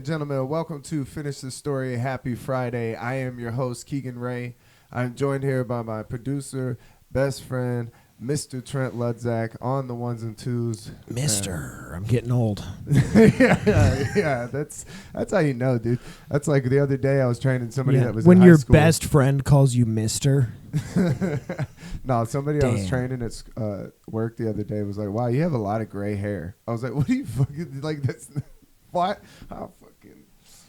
and gentlemen, welcome to Finish the Story. Happy Friday. I am your host, Keegan Ray. I'm joined here by my producer, best friend, Mr. Trent Ludzak, on the ones and twos. Mister, I'm getting old. yeah, that's how you know, dude. That's like the other day I was training somebody that was when in high your school. best friend calls you Mister. No, somebody I was Damn. training at work the other day was like, "Wow, you have a lot of gray hair." I was like, "What do you fucking like? That's what? How fucking?"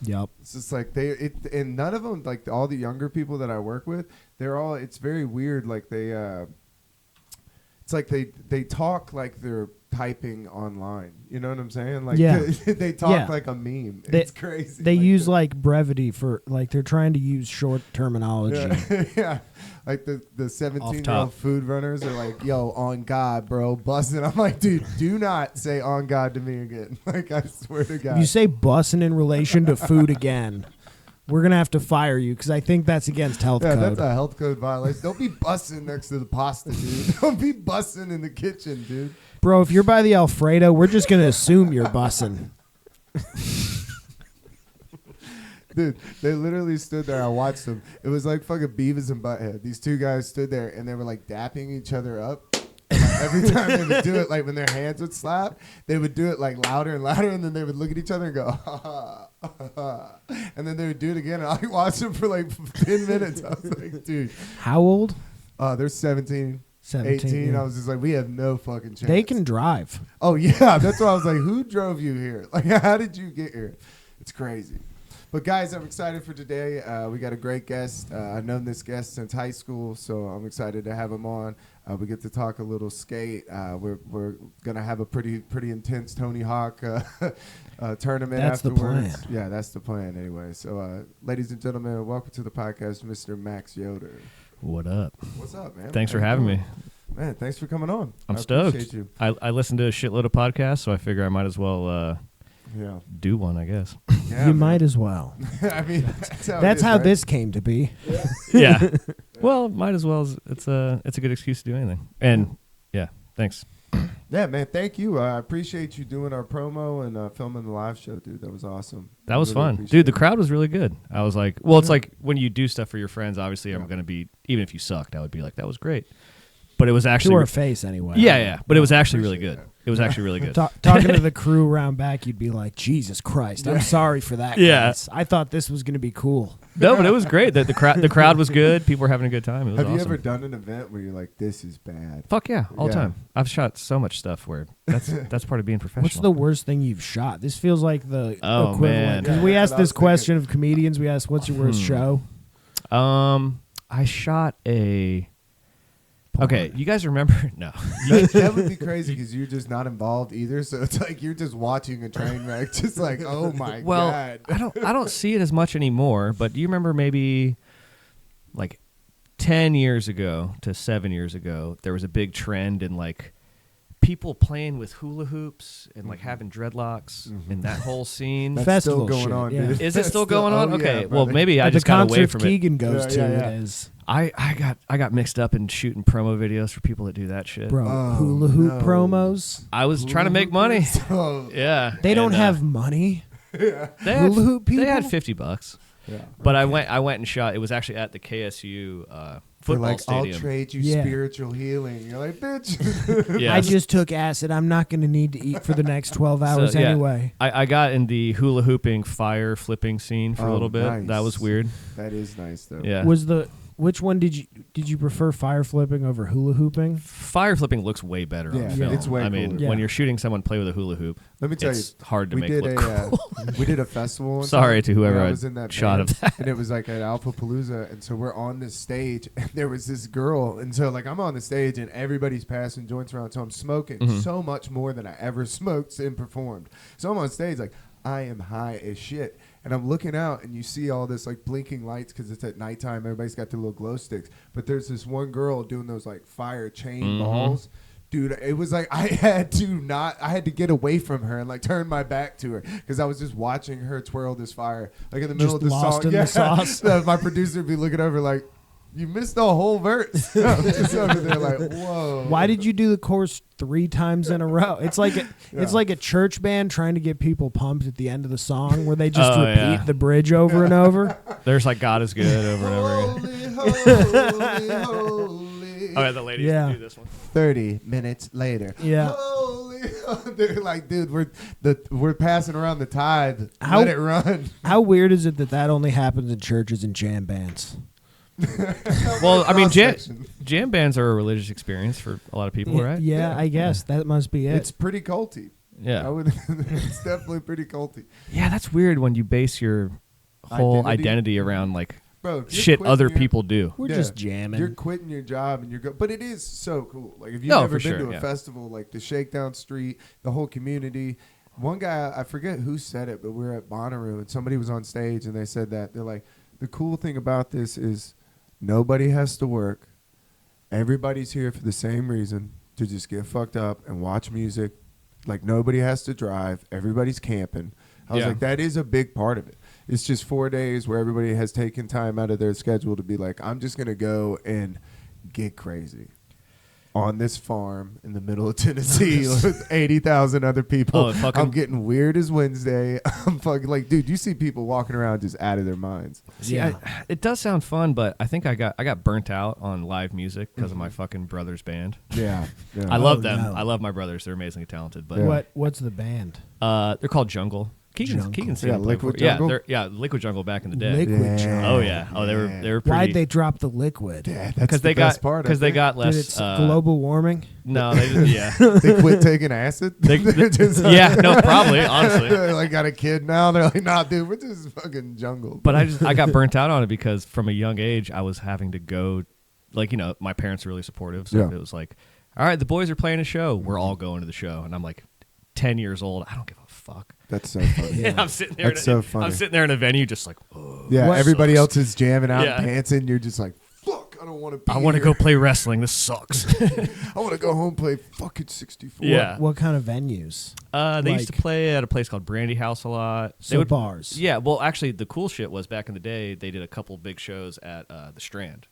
Yep. It's just like and none of them, like all the younger people that I work with, they're all. It's very weird. Like it's like they talk like they're typing online. You know what I'm saying? Like they talk like a meme. It's crazy. They like use like brevity for like they're trying to use short terminology. Yeah. Like the 17-year-old food runners are like, "Yo, on God, bro, busting." I'm like, dude, do not say "on God" to me again. Like, I swear to God. If you say bussin' in relation to food again, we're gonna have to fire you because I think that's against health code. That's a health code violation. Don't be busting next to the pasta, dude. Don't be busting in the kitchen, dude. Bro, if you're by the Alfredo, we're just gonna assume you're bussin'. Dude, they literally stood there. I watched them. It was like fucking Beavis and Butthead. These two guys stood there and they were like dapping each other up. And, like, every time they would do it, like when their hands would slap, they would do it like louder and louder, and then they would look at each other and go, ha ha, ha, ha. And then they would do it again. And I watched them for like 10 minutes. I was like, dude. How old? They're 17. 18. Yeah. I was just like, we have no fucking chance. They can drive. Oh, yeah. That's why I was like, who drove you here? Like, how did you get here? It's crazy. But, guys, I'm excited for today. We got a great guest. I've known this guest since high school, so I'm excited to have him on. We get to talk a little skate. We're going to have a pretty intense Tony Hawk tournament That's afterwards. the plan. Yeah, that's the plan anyway. So, ladies and gentlemen, welcome to the podcast, Mr. Max Yoder. What up? What's up, man? Thanks for having me. Man, thanks for coming on. I'm I stoked. appreciate you. I listen to a shitload of podcasts, so I figure I might as well Yeah. do one, I guess. Yeah, You man. might as well. I mean, that's how, That's it is, how right? this came to be. Yeah. Well, might as well. It's a good excuse to do anything. And yeah, thanks. Yeah, man. Thank you. I appreciate you doing our promo and filming the live show, dude. That was awesome. That was Really fun. appreciate Dude, the it. crowd was really good. I was like, well, it's Yeah. like when you do stuff for your friends, obviously I'm Yeah. going to be, even if you sucked, I would be like, that was great. But it was To actually, our face, anyway. yeah. But it was actually really appreciate good. that. It was actually really good. Talking to the crew around back, you'd be like, Jesus Christ, I'm sorry for that. Yeah. Guys. I thought this was going to be cool. No, but it was great. The crowd was good. People were having a good time. It was Have awesome. you ever done an event where you're like, this is bad? Fuck yeah, all the Yeah. time. I've shot so much stuff where that's part of being professional. What's the worst thing you've shot? This feels like the Oh, equivalent. man. 'Cause Yeah, we that's asked what I was this question of comedians. We asked, what's your worst show? I shot a. Okay, you guys remember? No. That would be crazy because you're just not involved either. So it's like you're just watching a train wreck, just like, oh my Well, god. I don't see it as much anymore. But do you remember maybe like 10 years ago to 7 years ago, there was a big trend in like people playing with hula hoops and like having dreadlocks and that whole scene. That's Festival still going shit, on, yeah. dude. Is it That's still going on? oh, Okay, yeah, well brother. maybe I At the just got away concerts from it. Keegan goes Yeah, to, yeah, yeah. it is. I got mixed up in shooting promo videos for people that do that shit. Bro, Oh, hula hoop no. promos. I was trying to make money. So, Yeah, They don't and, have money. they had, hula hoop They had people? $50, yeah. but I went and shot. It was actually at the KSU They're football like, I'll stadium. trade you Yeah. spiritual healing. You're like, bitch. Yeah, I just took acid. I'm not going to need to eat for the next 12 hours yeah. anyway. I got in the hula hooping fire flipping scene for a Oh, little bit. nice. That was weird. That is nice though. Yeah, Which one did you prefer, fire flipping over hula hooping? fire flipping looks way better Yeah, on film. it's way I mean, cooler. Yeah. when you're shooting someone play with a hula hoop, Let me tell you, it's hard to we make did look cool. we did a festival. one Sorry time to whoever where I I was in that shot band, of that. and it was like at Alpha Palooza, and so we're on this stage, and there was this girl, and so like I'm on the stage, and everybody's passing joints around, so I'm smoking Mhm. so much more than I ever smoked and performed. So I'm on stage like I am high as shit. And I'm looking out, and you see all this like blinking lights because it's at nighttime. Everybody's got their little glow sticks. But there's this one girl doing those like fire chain Mhm. balls. Dude, it was like I had to get away from her and like turn my back to her because I was just watching her twirl this fire like in the middle Just of the lost song. in the sauce. So my producer would be looking over like, You missed the whole verse. I'm just over there like, whoa. Why did you do the chorus 3 times in a row? It's like it's like a church band trying to get people pumped at the end of the song, where they just Oh, repeat yeah. the bridge over and over. There's like God is good over and over again. Holy, holy. Oh, yeah, the ladies Yeah. do this one. 30 minutes later. Yeah. Holy, they're like, dude, we're passing around the tithe. How- Let it run. How weird is it that only happens in churches and jam bands? Well, I mean, Cross-section. jam bands are a religious experience for a lot of people, right? Yeah, I guess that must be it. It's pretty culty. Yeah. I would. It's definitely pretty culty. Yeah, that's weird when you base your whole Identity? identity around like Bro, if you're shit quitting other your- people do. We're Yeah. just jamming. You're quitting your job and you're but it is so cool. Like if you've No, never for been sure, to a yeah. festival, like the Shakedown Street, the whole community. One guy, I forget who said it, but we were at Bonnaroo and somebody was on stage and they said that they're like, the cool thing about this is nobody has to work. Everybody's here for the same reason, to just get fucked up and watch music. Like nobody has to drive. Everybody's camping. I was Yeah. like, that is a big part of it. It's just 4 days where everybody has taken time out of their schedule to be like, I'm just going to go and get crazy on this farm in the middle of Tennessee with 80,000 other people. Oh, fucking- I'm getting weird as Wednesday. I'm fucking like, dude, you see people walking around just out of their minds. See, Yeah. it does sound fun, but I think I got burnt out on live music because of my fucking brother's band. Yeah. yeah. I love Oh, them. no. I love my brothers. They're amazingly talented. But Yeah. What's the band? they're called Jungle. Jungle. Keegan's Yeah, seen them play Liquid before. Jungle? Yeah, Liquid Jungle back in the day. Liquid Yeah. Jungle. Oh yeah. Oh, they were pretty. Why'd they drop the liquid? Yeah, that's Because the they best got part. because they got Did less. it's global warming? No, they didn't. Yeah. They quit taking acid. They're just Yeah. No, probably. Honestly. They're like got a kid now. They're like, nah, dude, we're just fucking jungle. But I got burnt out on it because from a young age I was having to go, like, you know, my parents are really supportive, so Yeah. it was like, all right, the boys are playing a show, we're all going to the show, and I'm like 10 years old, I don't give a fuck. That's so funny. And I'm sitting there. That's so funny. I'm sitting there in a venue, just like, oh, Yeah, What everybody sucks. else is jamming out Yeah. and dancing. You're just like, fuck, I don't want to be I want to here. go play wrestling. This sucks. I want to go home and play fucking 64. Yeah. What kind of venues? They used to Like- play at a place called Brandy House a lot. So bars. Yeah, well, actually, the cool shit was back in the day, they did a couple big shows at the Strand.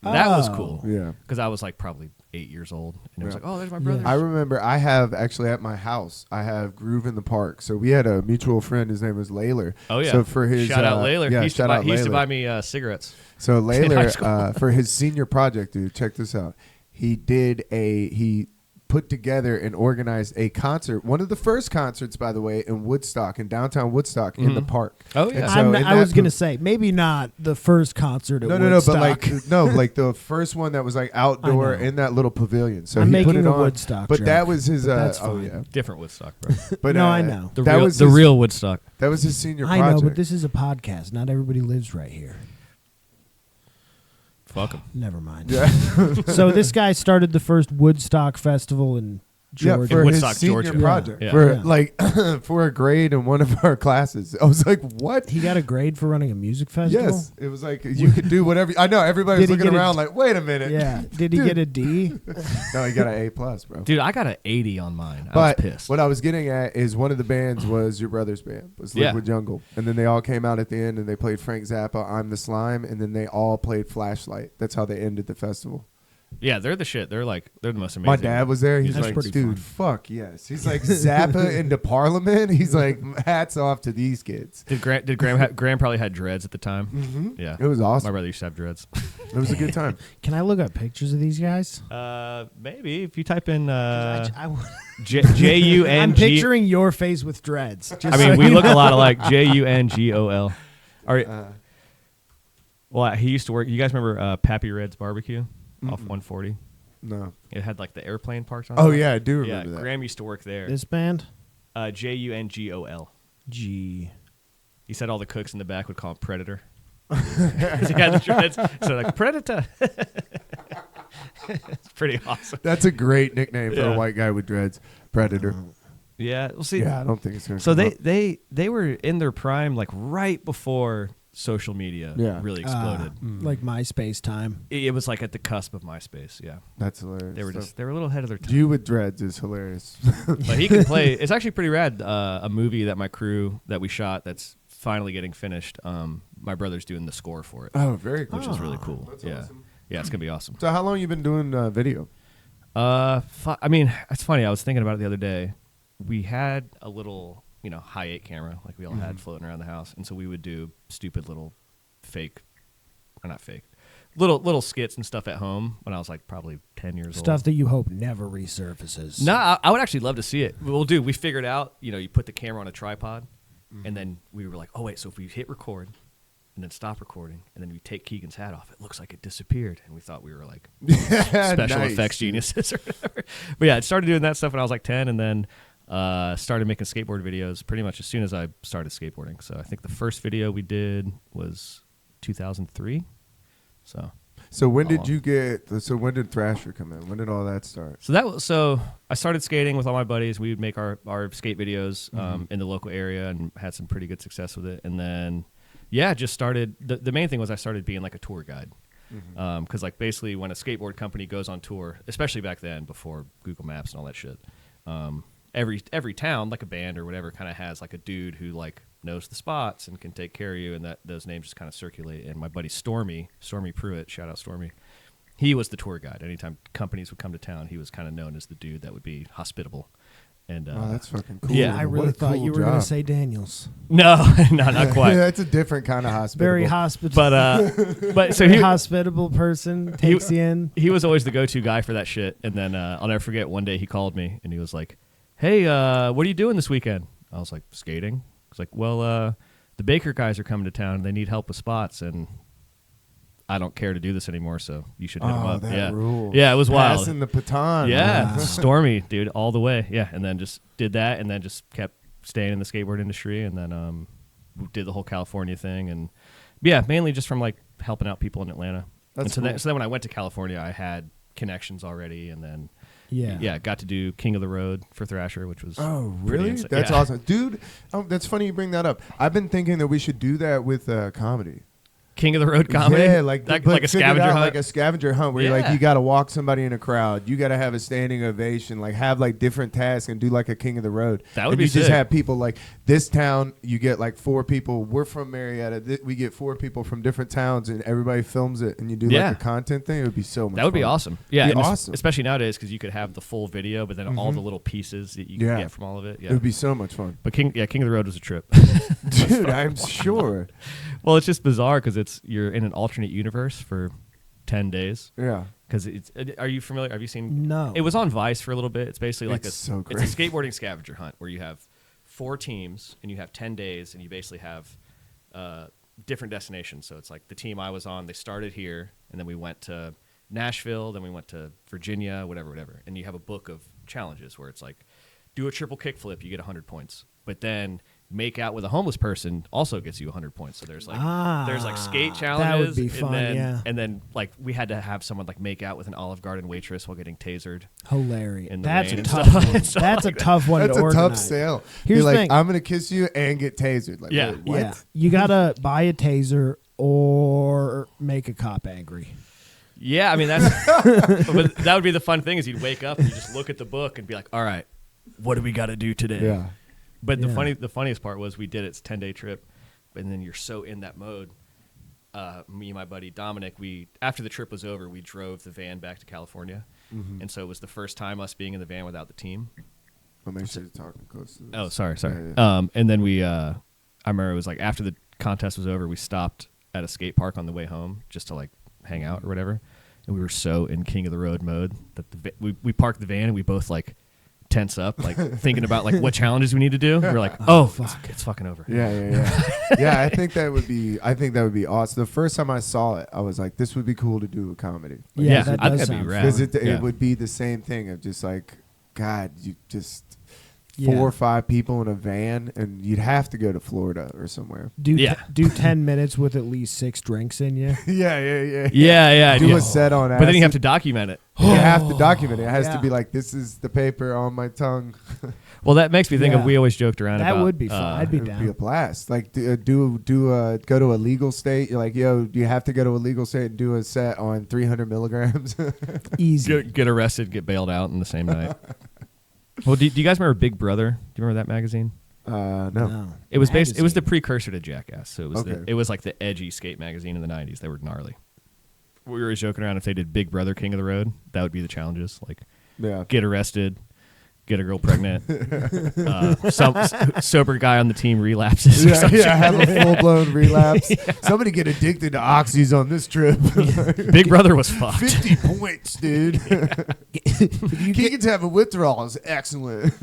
That was Oh. cool. Yeah. Because I was like probably 8 years old, and it was Yeah. like, oh, there's my brother. I remember I have actually at my house, I have Groove in the Park. So we had a mutual friend. His name was Layler. Oh yeah! So for his shout out Layler. Yeah, he used to shout buy, out he used to Layler. buy me cigarettes. So in high Layler, school. for his senior project, dude, check this out. He put together and organized a concert, one of the first concerts, by the way, in Woodstock, in downtown Woodstock, in the park. Oh yeah. And so in I was that gonna say maybe not the first concert at No, Woodstock. but like the first one that was like outdoor I know. in that little pavilion. So I'm he put making it a on. Woodstock But joke, that was his. but that's oh fine. yeah. Different Woodstock, bro. But No, I know. The that real, was the his, real Woodstock. That was his senior I project. know, but this is a podcast. Not everybody lives right here. Fuck 'em. Never mind. Yeah. So this guy started the first Woodstock festival in Yeah, Georgia. for Woodstock, his senior Georgia. project. Yeah. For Yeah. like for a grade in one of our classes. I was like, what? He got a grade for running a music festival. Yes. It was like you could do whatever. I know everybody was Did he looking get a- around like, wait a minute. Yeah. Did he Dude. get a D? No, he got an A plus, bro. Dude, I got an 80 on mine. I But was pissed. what I was getting at is one of the bands was your brother's band, was Yeah. Liquid Jungle. And then they all came out at the end and they played Frank Zappa, I'm the Slime, and then they all played Flashlight. That's how they ended the festival. Yeah, they're the shit. They're the most amazing. My dad was there. He's That's like, pretty dude, fun. fuck yes. He's like, Zappa into Parliament. He's like, hats off to these kids. Did Graham probably had dreads at the time? Mm-hmm. Yeah. It was My awesome. brother used to have dreads. It was a good time. Can I look up pictures of these guys? Maybe if you type in I'm Jung. picturing your face with dreads. Just I mean, so we you look know. a lot alike. Jungol. All right. Well, he used to work. You guys remember Pappy Red's Barbecue off 140? No. It had like the airplane parts on. Oh, top. yeah, I do Yeah, remember that. Graham used to work there. This band? Jungol. G. He said all the cooks in the back would call him Predator. 'Cause he had the dreads. So like Predator. It's pretty awesome. That's a great nickname for Yeah. a white guy with dreads. Predator. Yeah. Well, see. Yeah, I don't think it's going to So they were in their prime like right before social media Yeah. really exploded. Like MySpace time. It was like at the cusp of MySpace. Yeah. That's hilarious. They were So- they were a little ahead of their time. You with dreads is hilarious. But he can play. It's actually pretty rad. A movie that my crew that we shot that's finally getting finished. my brother's doing the score for it, Oh, very cool. which is really cool. That's Yeah, awesome. yeah, it's gonna be awesome. So how long you been doing video? I mean, it's funny. I was thinking about it the other day. We had a little, high 8 camera like we all had floating around the house, and so we would do stupid little fake, or not fake, little skits and stuff at home when I was like probably 10 years old. Stuff that you hope never resurfaces. No, I would actually love to see it. We figured out, you put the camera on a tripod, and then we were like, oh wait, so if we hit record and then stop recording and then we take Keegan's hat off, it looks like it disappeared, and we thought we were like special Nice. effects geniuses or whatever. But yeah, I started doing that stuff when I was like 10, and then started making skateboard videos pretty much as soon as I started skateboarding. So I think the first video we did was 2003. So when did long. you get? So when did Thrasher come in? When did all that start? So I started skating with all my buddies. We would make our skate videos in the local area and had some pretty good success with it. And then, just started. The main thing was I started being like a tour guide. Because like basically when a skateboard company goes on tour, especially back then before Google Maps and all that shit, every town, like a band or whatever, kind of has like a dude who like knows the spots and can take care of you, and that those names just kind of circulate. And my buddy Stormy Pruitt, shout out Stormy, he was the tour guide. Anytime companies would come to town, he was kind of known as the dude that would be hospitable. And Oh, that's fucking cool. Yeah, I What really a thought cool you were going job. to say Daniels. no, not quite. Yeah, that's a different kind of hospital. Very hospitable. But so Very he hospitable person takes you in. he was always the go-to guy for that shit. And then I'll never forget, one day he called me and he was like, hey, what are you doing this weekend? I was like, skating. He's like, well, the Baker guys are coming to town and they need help with spots, and I don't care to do this anymore, so you should hit them Oh, up. that Yeah. rules. Yeah, it was wild. Passing the baton. Yeah, Wow. Stormy, dude, all the way. Yeah, and then just did that, and then just kept staying in the skateboard industry, and then did the whole California thing, and yeah, mainly just from like helping out people in Atlanta. That's and so, cool. so then when I went to California, I had connections already, and then Yeah. got to do King of the Road for Thrasher, which was Oh, pretty really? insane. That's Yeah. awesome, dude. Oh, that's funny you bring that up. I've been thinking that we should do that with comedy. King of the Road comedy. Yeah, like That- but like a figure it scavenger out hunt. like a scavenger hunt where you're like Yeah. you got to walk somebody in a crowd, you got to have a standing ovation, like have like different tasks and do like a King of the Road. That would and be you just sick. have people like this town. You get like 4 people. We're from Marietta. We get 4 people from different towns, and everybody films it, and you do Yeah. like a content thing. It would be so much. That would be fun. awesome. Yeah, Be and awesome. especially nowadays because you could have the full video, but then all the little pieces that you Yeah. can get from all of it. It Yeah, would be so much fun, but King of the Road was a trip. dude. I'm sure. Well, it's just bizarre because you're in an alternate universe for 10 days. Yeah. Because are you familiar? Have you seen? No. It was on Vice for a little bit. It's basically like It's so it's a skateboarding scavenger hunt where you have 4 teams and you have 10 days and you basically have different destinations. So it's like the team I was on, they started here and then we went to Nashville, then we went to Virginia, whatever. And you have a book of challenges where it's like do a triple kickflip, you get 100 points. But then make out with a homeless person also gets you 100 points. So there's like skate challenges. that would be fun, and then, yeah. And then like we had to have someone like make out with an Olive Garden waitress while getting tasered. Hilarious. in the That's rain a and tough stuff. one. And stuff That's a like that. tough one That's to a organize. tough sale. Here's You're the like, thing. I'm gonna kiss you and get tasered. Like, Yeah. wait, what? Yeah. You got to buy a taser or make a cop angry. Yeah, I mean that's but that would be the fun thing is you'd wake up and you just look at the book and be like, all right, what do we got to do today? Yeah. But Yeah. the funniest part was we did it. It's a 10-day trip, and then you're so in that mode. Me and my buddy Dominic, after the trip was over, we drove the van back to California, and so it was the first time us being in the van without the team. I'll make sure you're talking close to this. Oh, sorry. Yeah. And then I remember it was like after the contest was over, we stopped at a skate park on the way home just to like hang out or whatever, and we were so in King of the Road mode that we parked the van and we both like tense up, like thinking about like what challenges we need to do. We're like, oh, it's fucking over. Yeah. Yeah, I think that would be awesome. The first time I saw it, I was like, this would be cool to do a comedy. Yeah, Yeah, that I think does that'd be sound rad. fun. Because Yeah. it would be the same thing of just like, God, you just Yeah. 4 or 5 people in a van, and you'd have to go to Florida or somewhere. Do 10 minutes with at least 6 drinks in you. Yeah. Yeah. Do yeah. a set on acid. But then you have to document it. You have to document it. It has Yeah. to be like, this is the paper on my tongue. Well, that makes me think Yeah. of, we always joked around That about. would be fun. I'd be It would down. be a blast. Like, go to a legal state. You're like, yo, do you have to go to a legal state and do a set on 300 milligrams? Easy. get arrested, get bailed out in the same night. Well, do you guys remember Big Brother? Do you remember that magazine? No. It was based. It was the Magazine. precursor to Jackass. So it was Okay. it was like the edgy skate magazine in the '90s. They were gnarly. We were joking around if they did Big Brother King of the Road, that would be the challenges. Like Yeah. get arrested, get a girl pregnant, some sober guy on the team relapses. or some Yeah, have a full blown relapse. Somebody get addicted to oxys on this trip. shit. Big Brother was fucked. 50 points, dude. Keegan's having withdrawals. Excellent.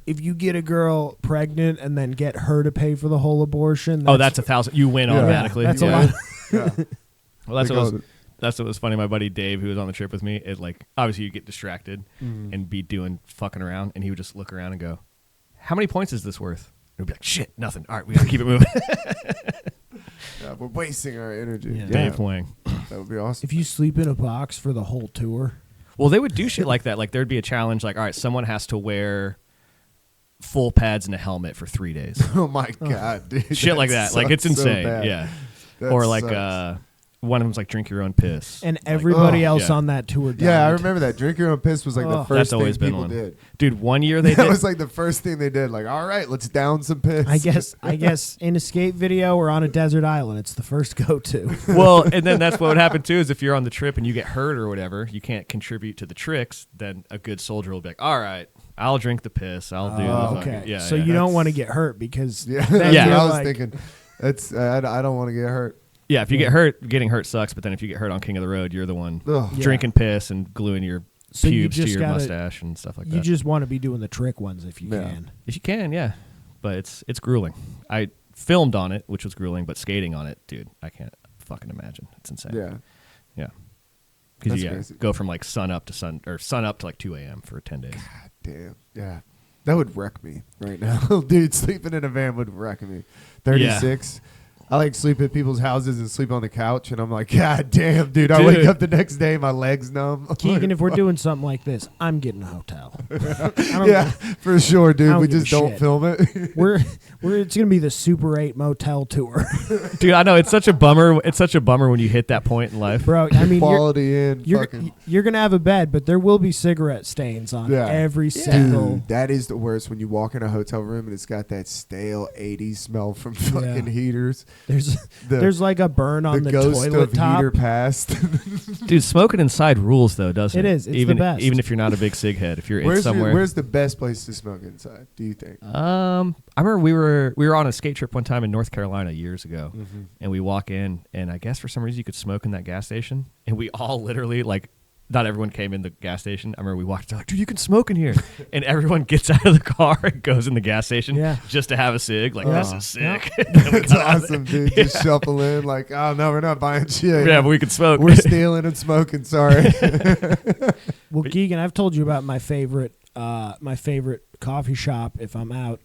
If you get a girl pregnant and then get her to pay for the whole abortion, Oh, that's 1,000. You win Yeah. automatically. That's a Yeah. lot. Yeah. Well, that's They what call was, that's what was funny. My buddy Dave, who was on the trip with me, it like obviously you get distracted and be doing fucking around, and he would just look around and go, "How many points is this worth?" And we'd be like, "Shit, nothing. All right, we gotta keep it moving." Yeah, we're wasting our energy. Yeah. Dave playing. That would be awesome. If you sleep in a box for the whole tour, Well, they would do shit like that. Like there'd be a challenge. Like, all right, someone has to wear full pads and a helmet for 3 days. Oh my god, dude. Shit like that. Like it's sucks so insane. bad. Yeah. That Or like sucks. one of them's like drink your own piss. and everybody oh, else yeah. on that tour died. Yeah, I remember that. Drink your own piss was like the Oh. first That's thing always been people one. did. Dude, one year they That did. was like the first thing they did. Like, all right, let's down some piss. I guess in a skate video or on a desert island, it's the first go-to. Well, and then that's what would happen too is if you're on the trip and you get hurt or whatever, you can't contribute to the tricks, then a good soldier will be like, all right, I'll drink the piss. I'll do the Oh, fucking, okay. yeah. So yeah. you don't want to get hurt because Yeah, then that's Yeah. what you're I was like- thinking. That's I don't want to get hurt. Yeah, if you get hurt, getting hurt sucks, but then if you get hurt on King of the Road, you're the one Ugh. Yeah. drinking piss and gluing your So you pubes to just your gotta- mustache and stuff like You that. just want to be doing the trick ones if you Yeah. can. If you can, yeah. But it's grueling. I filmed on it, which was grueling, but skating on it, dude, I can't fucking imagine. It's insane. Yeah. Yeah. Because That's you crazy. go from like sun up to like 2 a.m. for 10 days. God damn. Yeah. That would wreck me right now. Dude, sleeping in a van would wreck me. 36. I like sleep at people's houses and sleep on the couch, and I'm like, God damn, dude. I wake Dude. up the next day, my legs numb. Keegan, if we're doing something like this, I'm getting a hotel. I don't Yeah, for sure, I dude. don't We give a just don't shit. film it. We're it's gonna be the Super 8 motel tour, Dude, I know it's such a bummer. It's such a bummer when you hit that point in life. bro. I mean, Quality in. you're Fucking. gonna have a bed, but there will be cigarette stains on Yeah. every single. Dude, that is the worst when you walk in a hotel room and it's got that stale 80s smell from fucking heaters. There's like a burn on the ghost toilet of top. heater past. Dude, smoking inside rules though, doesn't it? It is. It's even the best. even if you're not a big cig head, if you're in where's somewhere. where's the best place to smoke inside? Do you think? I remember we were on a skate trip one time in North Carolina years ago, and we walk in, and I guess for some reason you could smoke in that gas station, and we all literally like. Not everyone came in the gas station. I remember we walked. They're like, "Dude, you can smoke in here," and everyone gets out of the car and goes in the gas station Yeah. just to have a cig. Like, Yeah. this is sick. And then we That's got out of awesome, dude. Just shuffle in like, oh no, we're not buying shit. there. Yeah, but we could smoke. We're stealing and smoking. Sorry. Well, Keegan, I've told you about my favorite coffee shop if I'm out,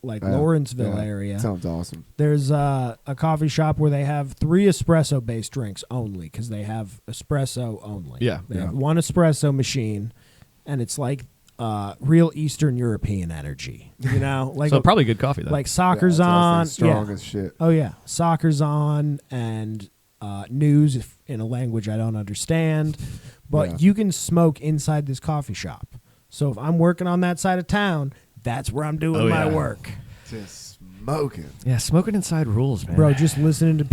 like Lawrenceville Yeah, area. Sounds awesome. There's a coffee shop where they have 3 espresso-based drinks only because they have espresso only. Yeah. They Yeah. have one espresso machine, and it's like real Eastern European energy. You know, like So probably good coffee though. like soccer's Yeah, on. it's strong Yeah. as shit. Oh yeah, soccer's on and news if, in a language I don't understand. But Yeah. you can smoke inside this coffee shop. So if I'm working on that side of town, that's where I'm doing Oh, my yeah. work. Just smoking. yeah, smoking inside rules, man. Bro, just listening to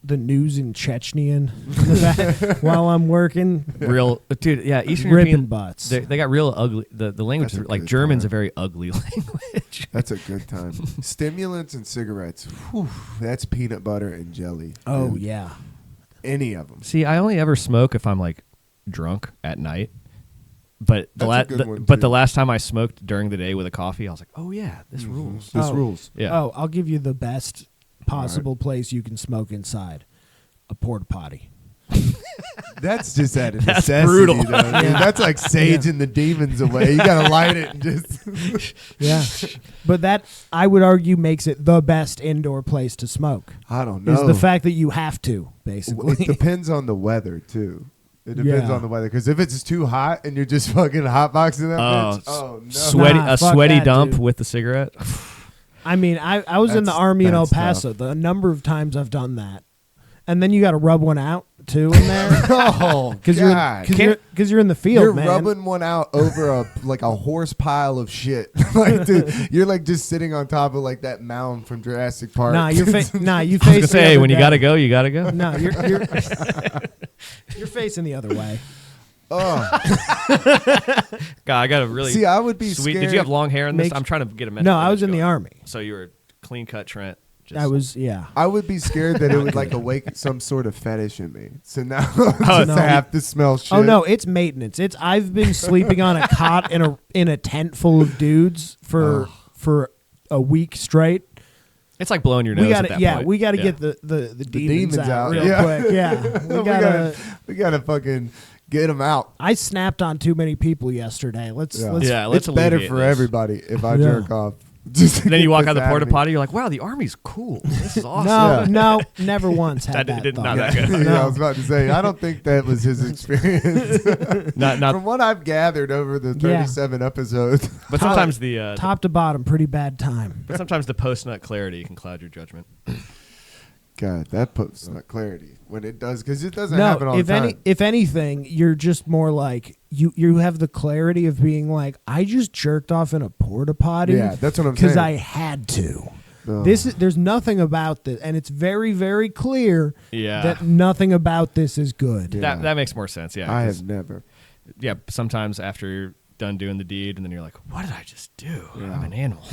the news in Chechenian in the back while I'm working, real dude. Yeah, Eastern ripping European. butts. They got real ugly. The language, That's a like good German's time. a very ugly language. That's a good time. Stimulants and cigarettes. Whew, that's peanut butter and jelly. Oh dude. yeah, Any of them. See, I only ever smoke if I'm like drunk at night. But That's a good one, but too. the last time I smoked during the day with a coffee, I was like, oh yeah, this Mm-hmm. rules. This Oh. rules. Yeah. Oh, I'll give you the best possible place you can smoke inside: a porta potty. That's just out of That's necessity, brutal. though, dude. That's like saging the demons away. You gotta light it and just. Yeah, but that I would argue makes it the best indoor place to smoke. I don't know. Is the fact that you have to It basically. depends on the weather too. It depends Yeah. on the weather because if it's too hot and you're just fucking hotboxing that Oh, bitch, oh no, Sweaty Nah, a fuck sweaty that, dump dude. with the cigarette. I mean, I was in the That's- army in El that's Paso. The number of times I've done that, and then you got to rub one out. too in there. Oh, Because God. you're in the field, You're man. rubbing one out over a horse pile of shit. Like, dude, you're like just sitting on top of like that mound from Jurassic Park. Nah, you I was face. gonna say when you gotta go, you gotta go. No, you're you're facing the other way. Oh, God, I got a really see, I would be sweet. scared. Did you have long hair in this? Makes- I'm trying to get a mental No, I was in image the going. army. So you were clean cut, Trent. Just, I was, yeah. I would be scared that it would like awaken some sort of fetish in me. So now Oh, just no. have to smell shit. Oh no, it's maintenance. I've been sleeping on a cot in a tent full of dudes for a week straight. It's like blowing your nose. We got at that to point. we got to Yeah. get the demons out real yeah. quick. Yeah, we gotta fucking get them out. I snapped on too many people yesterday. Let's Yeah, let's it's better alleviate for this. everybody if I Yeah. jerk off. Just to And then you get walk this out the out of porta me. potty. You're like, wow, the army's cool. This is awesome. No, Yeah. no, never once had That that. did thought. not that good. Yeah, No. I was about to say, I don't think that was his experience. Not. From what I've gathered over the 37 episodes. But sometimes the Top to bottom, pretty bad time. but sometimes the post nut clarity can cloud your judgment. God, that puts not clarity when it does, because it doesn't happen all if the time. if anything, you're just more like you have the clarity of being like, I just jerked off in a porta potty. Yeah, that's what I'm because saying. I had to. Ugh. There's nothing about this, and it's very, very clear Yeah. that nothing about this is good. Yeah. That makes more sense. Yeah. I 'cause- have never. Yeah. Sometimes after you're done doing the deed, and then you're like, what did I just do? Yeah. I'm an animal.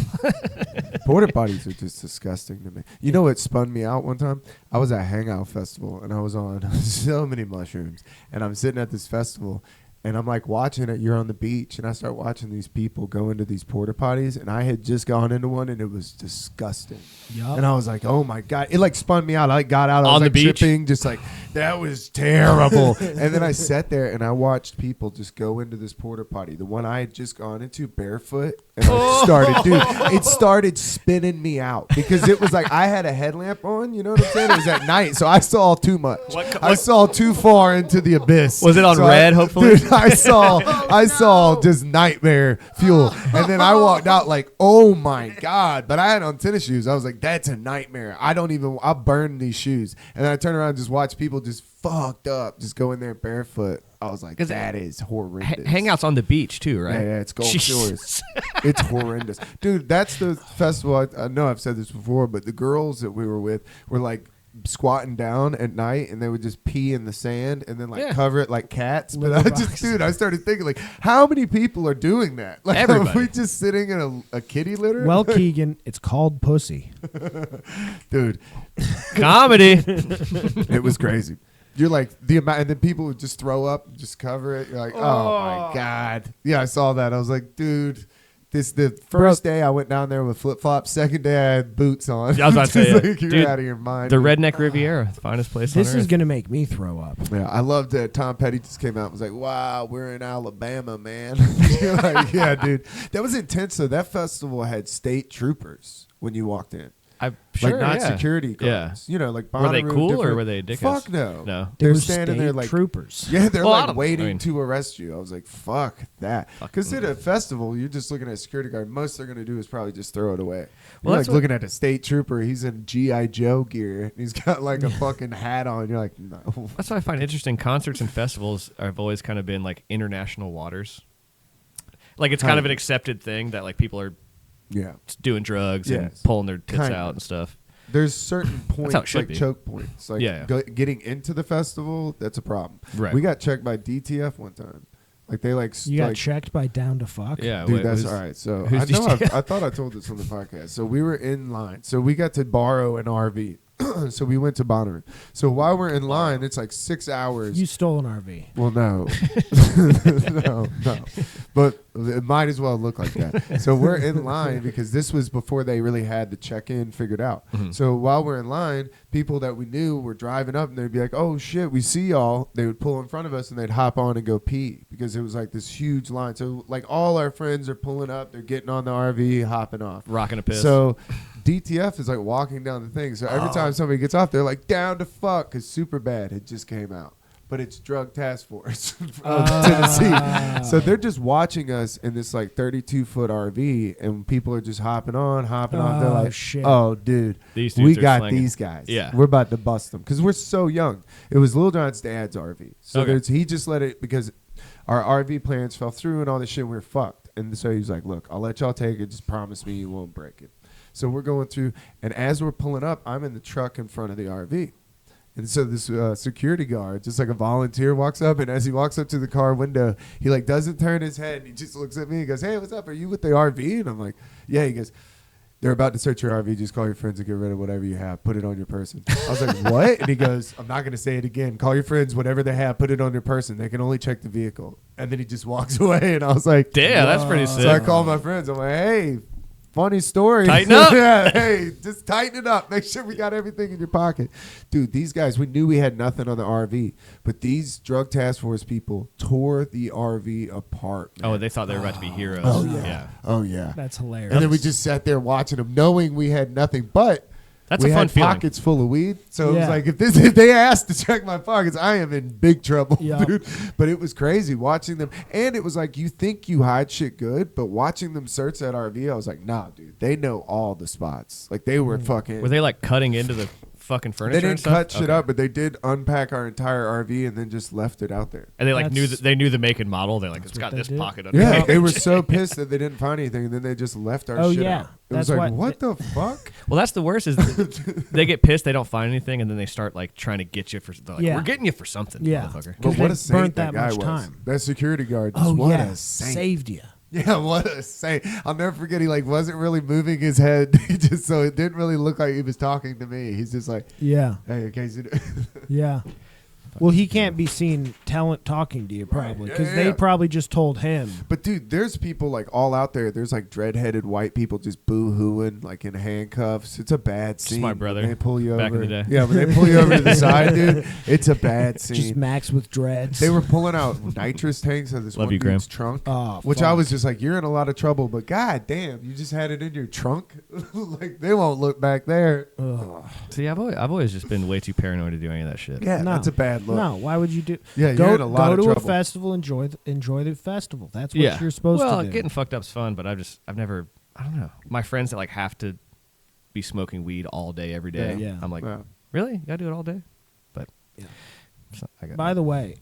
Porta potties are just disgusting to me. You know what spun me out one time? I was at Hangout Festival and I was on so many mushrooms, and I'm sitting at this festival and I'm like watching it. You're on the beach and I start watching these people go into these porta potties, and I had just gone into one and it was disgusting. Yup. And I was like, oh my God. It like spun me out. I got out. I On was the like beach? tripping, just like, that was terrible. And then I sat there and I watched people just go into this porta potty, the one I had just gone into barefoot. And I started, dude, it started spinning me out because it was like I had a headlamp on, you know what I'm saying? It was at night, so I saw too much. I saw too far into the abyss. Was it on So red, hopefully? Dude, I saw just nightmare fuel. And then I walked out like, oh my God. But I had on tennis shoes. I was like, that's a nightmare. I'll burn these shoes. And then I turned around and just watched people just fucked up, just go in there barefoot. I was like, 'Cause that is horrendous. Hangouts on the beach too, right? Yeah, it's Gold Jesus. Shores. It's horrendous. Dude, that's the festival. I know I've said this before, but the girls that we were with were like squatting down at night and they would just pee in the sand and then like Yeah. cover it like cats. But Litter I just, box. dude, I started thinking like, how many people are doing that? Like, are Everybody. we just sitting in a kitty litter? Well, Keegan, it's called pussy. dude, Comedy. it was crazy. You're like the amount, and then people would just throw up, and just cover it. You're like, oh my God. Yeah, I saw that. I was like, dude. The first day I went down there with flip flops. Second day I had boots on. I was about to say, Just like, you're dude, out of your mind. The Redneck Riviera, the finest place This on is earth. gonna make me throw up. Yeah, I loved that Tom Petty just came out and was like, wow, we're in Alabama, man. You're like, yeah, dude. That was intense, though. That festival had state troopers when you walked in. I'm sure, like, not yeah. security guards. You know, like Were they Bonnaroo, cool or different- were they dickheads? Fuck no. No. They were Those standing there state like troopers. Yeah, they're Well, I like don't- waiting I mean- to arrest you. I was like, fuck that. Because at a festival, you're just looking at a security guard. Most they're going to do is probably just throw it away. Well, You're that's like looking at a state trooper. He's in G.I. Joe gear. And he's got like a fucking hat on. You're like, no. That's what I find interesting. Concerts and festivals have always kind of been like international waters. Like it's kind of an accepted thing that like people are Yeah. doing drugs and Yes. pulling their tits Kind out of. and stuff. There's certain points, how it should like be. choke points. Like Yeah. getting into the festival, that's a problem. Right. We got checked by DTF one time. Like they like You got like, checked by Down to Fuck. Yeah, Dude, wait, that's who's- all right. So who's I know DTF? I thought I told this on the podcast. So we were in line. So we got to borrow an RV. So we went to Bonnaroo. So while we're in line, it's like 6 hours. You stole an RV. Well, no, no, but it might as well look like that. So we're in line because this was before they really had the check-in figured out. Mhm. So while we're in line, people that we knew were driving up and they'd be like, "Oh shit, we see y'all." They would pull in front of us and they'd hop on and go pee because it was like this huge line. So like all our friends are pulling up, they're getting on the RV, hopping off. Rocking a piss. So DTF is like walking down the thing. So every time somebody gets off, they're like, "Down to fuck," because Super Bad had just came out. but it's Drug Task Force of Tennessee. So they're just watching us in this like 32-foot RV, and people are just hopping on. They're like, shit. "Oh, dude, These dudes we are got slanging. these guys. Yeah. We're about to bust them because we're so young." It was Lil Jon's dad's RV, so Okay. he just let it because our RV plans fell through and all this shit. We were fucked, and so he was like, "Look, I'll let y'all take it. Just promise me you won't break it." So we're going through, and as we're pulling up, I'm in the truck in front of the RV. And so this security guard, just like a volunteer, walks up, and as he walks up to the car window, he like doesn't turn his head. And he just looks at me and goes, "Hey, what's up? Are you with the RV?" And I'm like, "Yeah." He goes, "They're about to search your RV. Just call your friends and get rid of whatever you have. Put it on your person." I was like, "What?" And he goes, "I'm not going to say it again. Call your friends, whatever they have, put it on your person. They can only check the vehicle." And then he just walks away. And I was like, Damn, that's pretty sick. so I called my friends. I'm like, "Hey, funny story. Tighten up." Yeah, hey, just tighten it up. Make sure we got everything in your pocket." Dude, these guys, we knew we had nothing on the RV, but these Drug Task Force people tore the RV apart. Man. Oh, they thought they were about to be heroes. Oh, yeah. Oh, yeah. That's hilarious. And then we just sat there watching them, knowing we had nothing, but That's we a fun had feeling. pockets full of weed. So it was Yeah. like, if they asked to check my pockets, I am in big trouble, Yup. dude. But it was crazy watching them. And it was like, you think you hide shit good, but watching them search that RV, I was like, nah, dude, they know all the spots. Like, they were fucking. Were they like cutting into the fucking furniture? They and didn't stuff? cut shit Okay. up, but they did unpack our entire RV and then just left it out there. And they like knew That's- that they knew the make and model. They're like, it's what got they this do. pocket under Yeah, it. they were so pissed that they didn't find anything, and then they just left our Oh, shit yeah. out. It That's was like, why- what the fuck? Well, that's the worst is they get pissed, they don't find anything, and then they start like trying to get you for. They're like, Yeah. we're getting you for something, Yeah. motherfucker. But 'Cause what they a saint burnt that that guy much was. time. That security guard, just oh, what yeah. a saint. Saved you. Yeah, what a saint. I'll never forget, he like wasn't really moving his head, just so it didn't really look like he was talking to me. He's just like, Yeah. "Hey, in case you Yeah. Well, he can't be seen talking to you probably Yeah, because yeah, they yeah. probably just told him. But dude, there's people like all out there. There's like dread-headed white people just boo-hooing, like in handcuffs. It's a bad scene. my brother When they pull you back in over. the day. Yeah, when they pull you over to the side, dude, it's a bad scene. Just Max with dreads. They were pulling out nitrous tanks of this Love one you, Graham. dude's trunk, Oh, which I fuck. was just like, "You're in a lot of trouble." But god damn, you just had it in your trunk. Like they won't look back there. Ugh. See, I've always just been way too paranoid to do any of that shit. Yeah, No. that's a bad look. No, why would you do? Yeah, go you're in a lot go of to trouble. a festival, enjoy the festival. That's what you're supposed well, to do. getting fucked up's fun, but I've never, I don't know. My friends that like have to be smoking weed all day, every day. Yeah. I'm like, Yeah. really? You gotta do it all day? But Yeah. so I got By the way,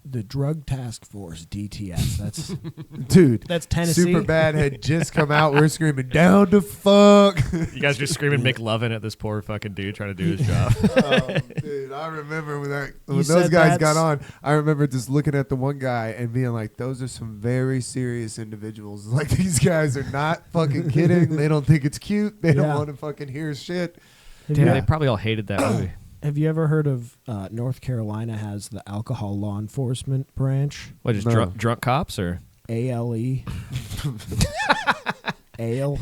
the Drug Task Force (DTS). That's Dude, that's Tennessee. Super Bad had just come out. We're screaming down to fuck. you guys just screaming McLovin at this poor fucking dude trying to do his job. Dude, I remember when You those said guys got that's- on. I remember just looking at the one guy and being like, "Those are some very serious individuals. Like these guys are not fucking kidding. They don't think it's cute. They don't Yeah. want to fucking hear shit." Have, Damn, you, they probably all hated that movie. have you ever heard of North Carolina has the alcohol law enforcement branch? What, just No. drunk cops or? ALE. Ale.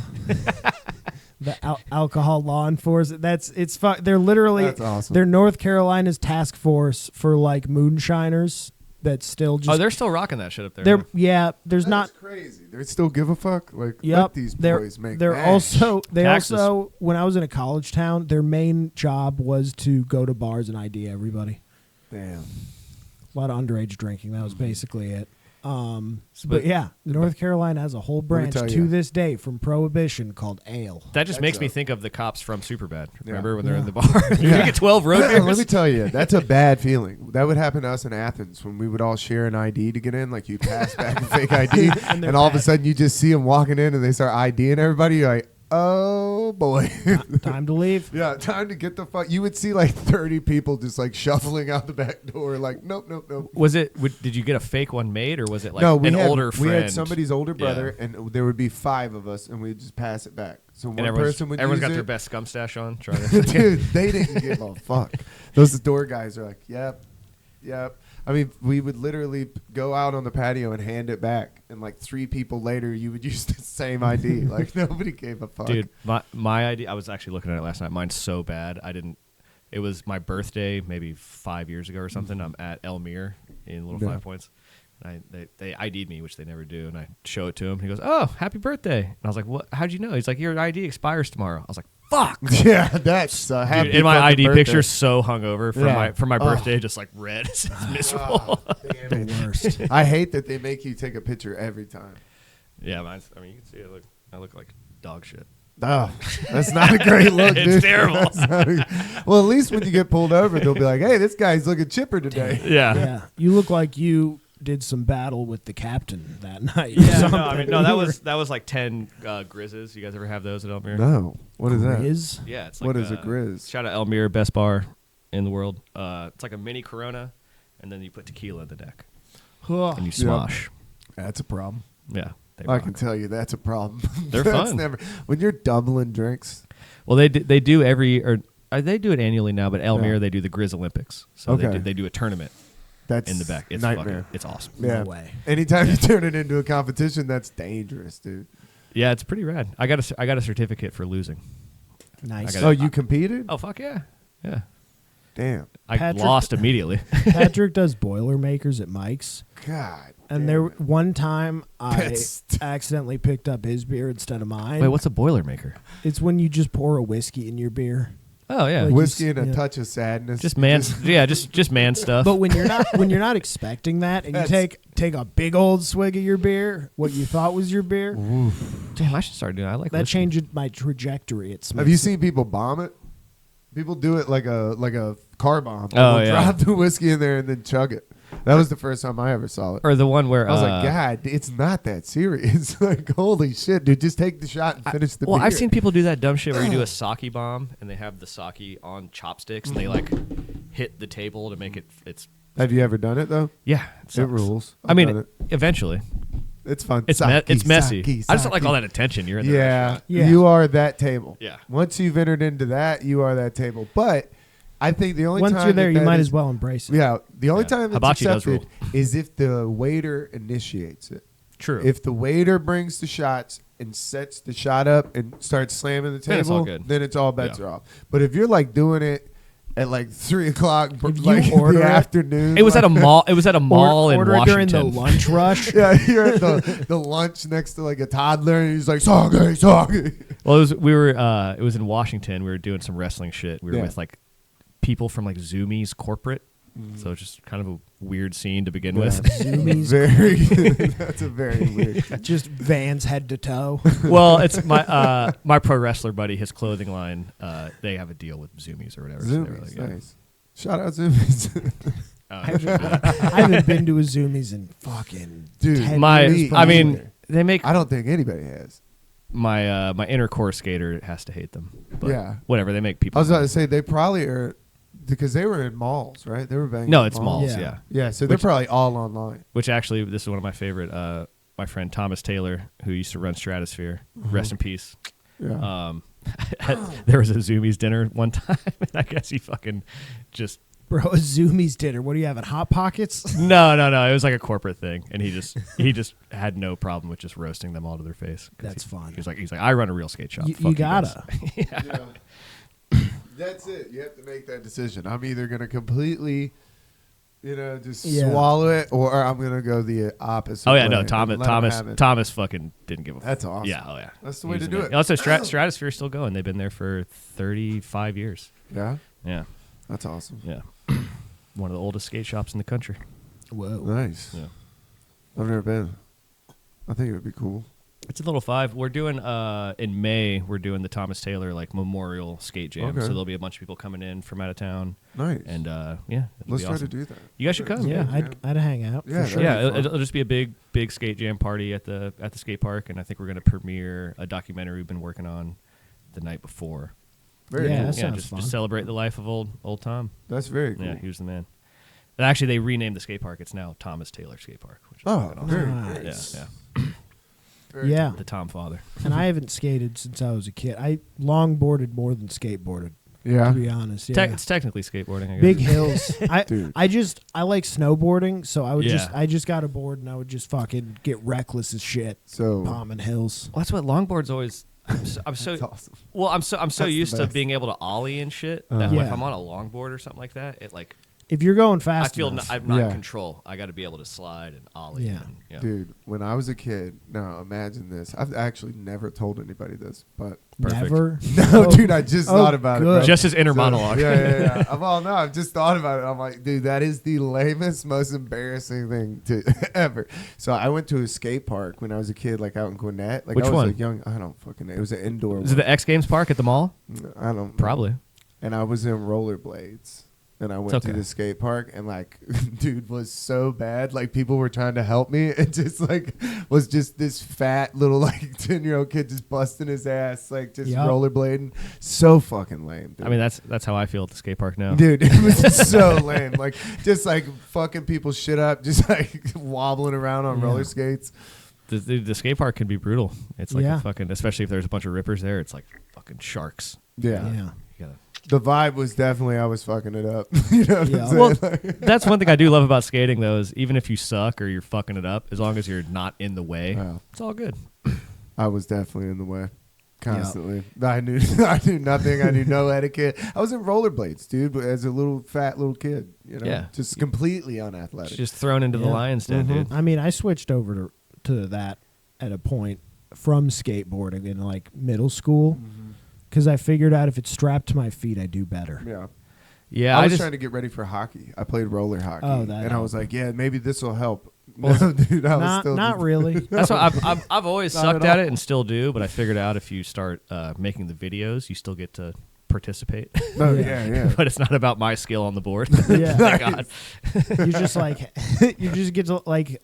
The alcohol law enforcement. They're literally That's awesome. they're North Carolina's task force for like moonshiners. That's still just. Oh, they're still rocking that shit up there. they're yeah. There's That's not. crazy. They still give a fuck. Like Yep. let these they're boys make. they're mash. also Taxes. when I was in a college town, their main job was to go to bars and ID everybody. Damn. A lot of underage drinking. That was basically it. But- But yeah, North Carolina has a whole branch tell to you. this day from Prohibition called Ale. That just makes That's me a- think of the cops from Superbad. Yeah. Remember when they're in Yeah. the bar? You get 12 road Let me beers. tell you, that's a bad feeling. That would happen to us in Athens when we would all share an ID to get in. Like you pass back a fake ID, And they're and all of a bad. sudden you just see them walking in and they start IDing everybody. You're like, oh boy. Time to leave. Yeah, time to get the fuck. You would see like 30 people just like shuffling out the back door, like, nope, nope, nope. Was it? Did you get a fake one made, or was it like no, we an had, older friend? We had somebody's older brother, Yeah. and there would be 5 of us, and we'd just pass it back. So And one everyone's, person would everyone's use got it. their best scum stash on. Trying to Dude, they didn't give a fuck. Those door guys are like, yep, yep. I mean, we would literally go out on the patio and hand it back, and like 3 people later, you would use the same ID. Like nobody gave a fuck. Dude, my idea. I was actually looking at it last night. Mine's so bad. I didn't. It was my birthday, maybe 5 years ago or something. I'm at Elmere in Little Yeah. 5 Points. And they ID'd me, which they never do, and I show it to him. He goes, "Oh, happy birthday!" And I was like, "What? How'd you know?" He's like, "Your ID expires tomorrow." I was like, fuck. Yeah, that's happy Dude, in my fucking ID birthday. picture, so hungover for my Oh. birthday, just like red. It's miserable. Damn The it. worst. I hate that they make you take a picture every time. Yeah, mine's, I mean, you can see I look like dog shit. Oh, that's not a great look, It's dude. terrible. That's not well, at least when you get pulled over, they'll be like, "Hey, this guy's looking chipper today." Yeah. Yeah, you look like you did some battle with the captain that night. Yeah, or no, I mean, no, something. that was like 10 grizzes. You guys ever have those at Elmira? No, what is that? Grizz? Yeah, it's like What is a grizz? Shout out Elmira, best bar in the world. It's like a mini Corona, and then you put tequila in the deck, and you smosh. That's a problem. Yeah, they I rock. can tell you that's a problem. They're That's fun. Never, when you're doubling drinks. Well, they do they do it annually now, but Elmira Yeah. they do the Grizz Olympics, so Okay. they do a tournament That's in the back. It's nightmare. fucking, it's awesome. Yeah. No way. Anytime you turn it into a competition, that's dangerous, dude. Yeah, it's pretty rad. I got a certificate for losing. Nice. I got Oh, you competed? Oh fuck yeah, yeah. Damn. I Patrick- lost immediately. Patrick does Boilermakers at Mike's. God. And damn there it. one time I That's- accidentally picked up his beer instead of mine. Wait, what's a Boilermaker? It's when you just pour a whiskey in your beer. Oh yeah, Like- whiskey and a Yeah. touch of sadness. just man. Yeah, just man stuff. But when you're not expecting that and you That's- take a big old swig of your beer, what you thought was your beer, Damn, I should start doing. I like that whiskey. changed my trajectory at Smith's. Have you seen people bomb it? People do it like a car bomb. Oh, They'll yeah. drop the whiskey in there and then chug it. That was the first time I ever saw it. Or the one where I was like, God, it's not that serious. Like, holy shit, dude, just take the shot and finish the Well, beer. I've seen people do that dumb shit where you do a sake bomb and they have the sake on chopsticks and they like hit the table to make it. It's Have you ever done it though? yeah, It sucks. rules. I I've mean, done it. eventually, It's fun. it's Sake, it's messy. sake, I just don't like sake. all that attention. You're in the Yeah, restaurant. Yeah. you are that table. Yeah. Once you've entered into that, you are that table. But I think the only Once time you're there, that you that might is- as well embrace it. Yeah, the only Yeah. time it's Hibachi does accepted is if the waiter initiates it. True. If the waiter brings the shots and sets the shot up and starts slamming the Then it's all table, good. then it's all bets Yeah. are off. But if you're like doing it at like 3:00, If you like in order the it- afternoon, it was at a like- mall. It was at a mall in Order Washington. during the lunch rush. Yeah, you're at the lunch next to like a toddler, and he's like, "Sake, sake." Well, it was in Washington. We were doing some wrestling shit. We were Yeah. with like people from like Zoomies corporate. So it's just kind of a weird scene to begin with. Zoomies. Very. That's a very weird. Just Vans head to toe. Well, it's my pro wrestler buddy. His clothing line. They have a deal with Zoomies or whatever. So they were Zoomies, like, yeah. nice. Shout out Zoomies. I haven't been to a Zoomies in fucking Dude, 10 My, years, I but mean, they make I don't think anybody has. my inner core skater has to hate them. But Yeah. whatever. They make people. I was about to say they probably are because they were in malls, right? They were banging. No, in it's malls. Yeah. Yeah. Yeah, so they're Which- probably all online. Which actually, this is one of my favorite. My friend Thomas Taylor, who used to run Stratosphere, rest in peace. Yeah. There was a Zoomies dinner one time, and I guess he fucking just bro, a Zoomies dinner. What do you have at Hot Pockets? no. It was like a corporate thing, and he just had no problem with just roasting them all to their face. 'Cause That's fun. He's like, I run a real skate shop. You, Fuck you guys." gotta. Yeah. That's it. You have to make that decision. I'm either gonna completely, just Yeah. swallow it, or I'm gonna go the opposite. Oh yeah, way no, and Thomas let 'em have it. Thomas fucking didn't give a. That's awesome. Yeah, oh yeah, That's the He way was to do amazing. it. Also, Stratosphere's still going. They've been there for 35 years. Yeah, Yeah, that's awesome. yeah. One of the oldest skate shops in the country. Whoa. Nice. Yeah. I've never been. I think it would be cool. It's a little five. We're doing in May. We're doing the Thomas Taylor like memorial skate jam. Okay. So there'll be a bunch of people coming in from out of town, Nice. and yeah, it'll Let's be try awesome. to do that. You guys should come. Yeah, Yeah, I'd hang out. Yeah, for sure. that'd yeah. be fun. It'll just be a big skate jam party at the skate park, and I think we're going to premiere a documentary we've been working on the night before. Very Yeah, cool. that sounds just fun. celebrate the life of old Tom. That's very cool. Yeah, he was the man. And actually, they renamed the skate park. It's now Thomas Taylor Skate Park. Which is Oh, fucking awesome. very Nice. Yeah. Very Yeah. The Tom father. And I haven't skated since I was a kid. I longboarded more than skateboarded, Yeah. to be honest. Yeah. It's technically skateboarding. I guess. Big hills. Dude. I like snowboarding, so I would Yeah. I just got a board and I would just fucking get reckless as shit, So bombing hills. Well, that's what longboards always. I'm so that's awesome. well. I'm so That's the used to best. being able to ollie and shit. That Yeah. if I'm on a longboard or something like that, it like If you're going I fast feel enough, I'm not Yeah. in control. I got to be able to slide and ollie. Yeah. And, yeah. Dude, when I was a kid, now imagine this. I've actually never told anybody this, but Perfect. never. no, dude, I just Oh, thought about it. good. Bro. Just his inner So, monologue. Yeah. Well, no, I've just thought about it. I'm like, dude, that is the lamest, most embarrassing thing to ever. So I went to a skate park when I was a kid, like out in Gwinnett. Like Which I was one? like young. I don't fucking know. It was an indoor Is it the X Games Park at the mall? I don't know. Probably. And I was in rollerblades. And I went It's to okay. the skate park and like, dude was so bad. Like people were trying to help me. It just like was just this fat little like 10-year-old kid just busting his ass, like just Yup. rollerblading. So fucking lame. Dude. I mean, that's how I feel at the skate park now. Dude, it was so lame. Like just like fucking people shit up, just like wobbling around on Yeah. roller skates. The skate park can be brutal. It's like Yeah. a fucking, especially if there's a bunch of rippers there. It's like fucking sharks. Yeah. Yeah. You gotta, The vibe was definitely I was fucking it up. You know what Yeah. I'm saying? Well, Like- that's one thing I do love about skating, though, is even if you suck or you're fucking it up, as long as you're not in the way, Wow. it's all good. I was definitely in the way. Constantly. I knew nothing. I knew no etiquette. I was in rollerblades, dude, but as a little fat little kid, you know. Yeah. Just completely unathletic. Just thrown into the Yeah. lion's den, dude. I mean, I switched over to that at a point from skateboarding in like middle school because I figured out if it's strapped to my feet, I do better. Yeah. Yeah, I I was just trying to get ready for hockey. I played roller hockey. Oh, that and I was helped. like, yeah, maybe this will help. Well, No, dude, I was Not, still not really. that's what I've always Not sucked at at all. it and still do, but I figured out if you start making the videos, you still get to participate. No, Yeah. yeah. But it's not about my skill on the board. Yeah. Thank God. You just like you just get to like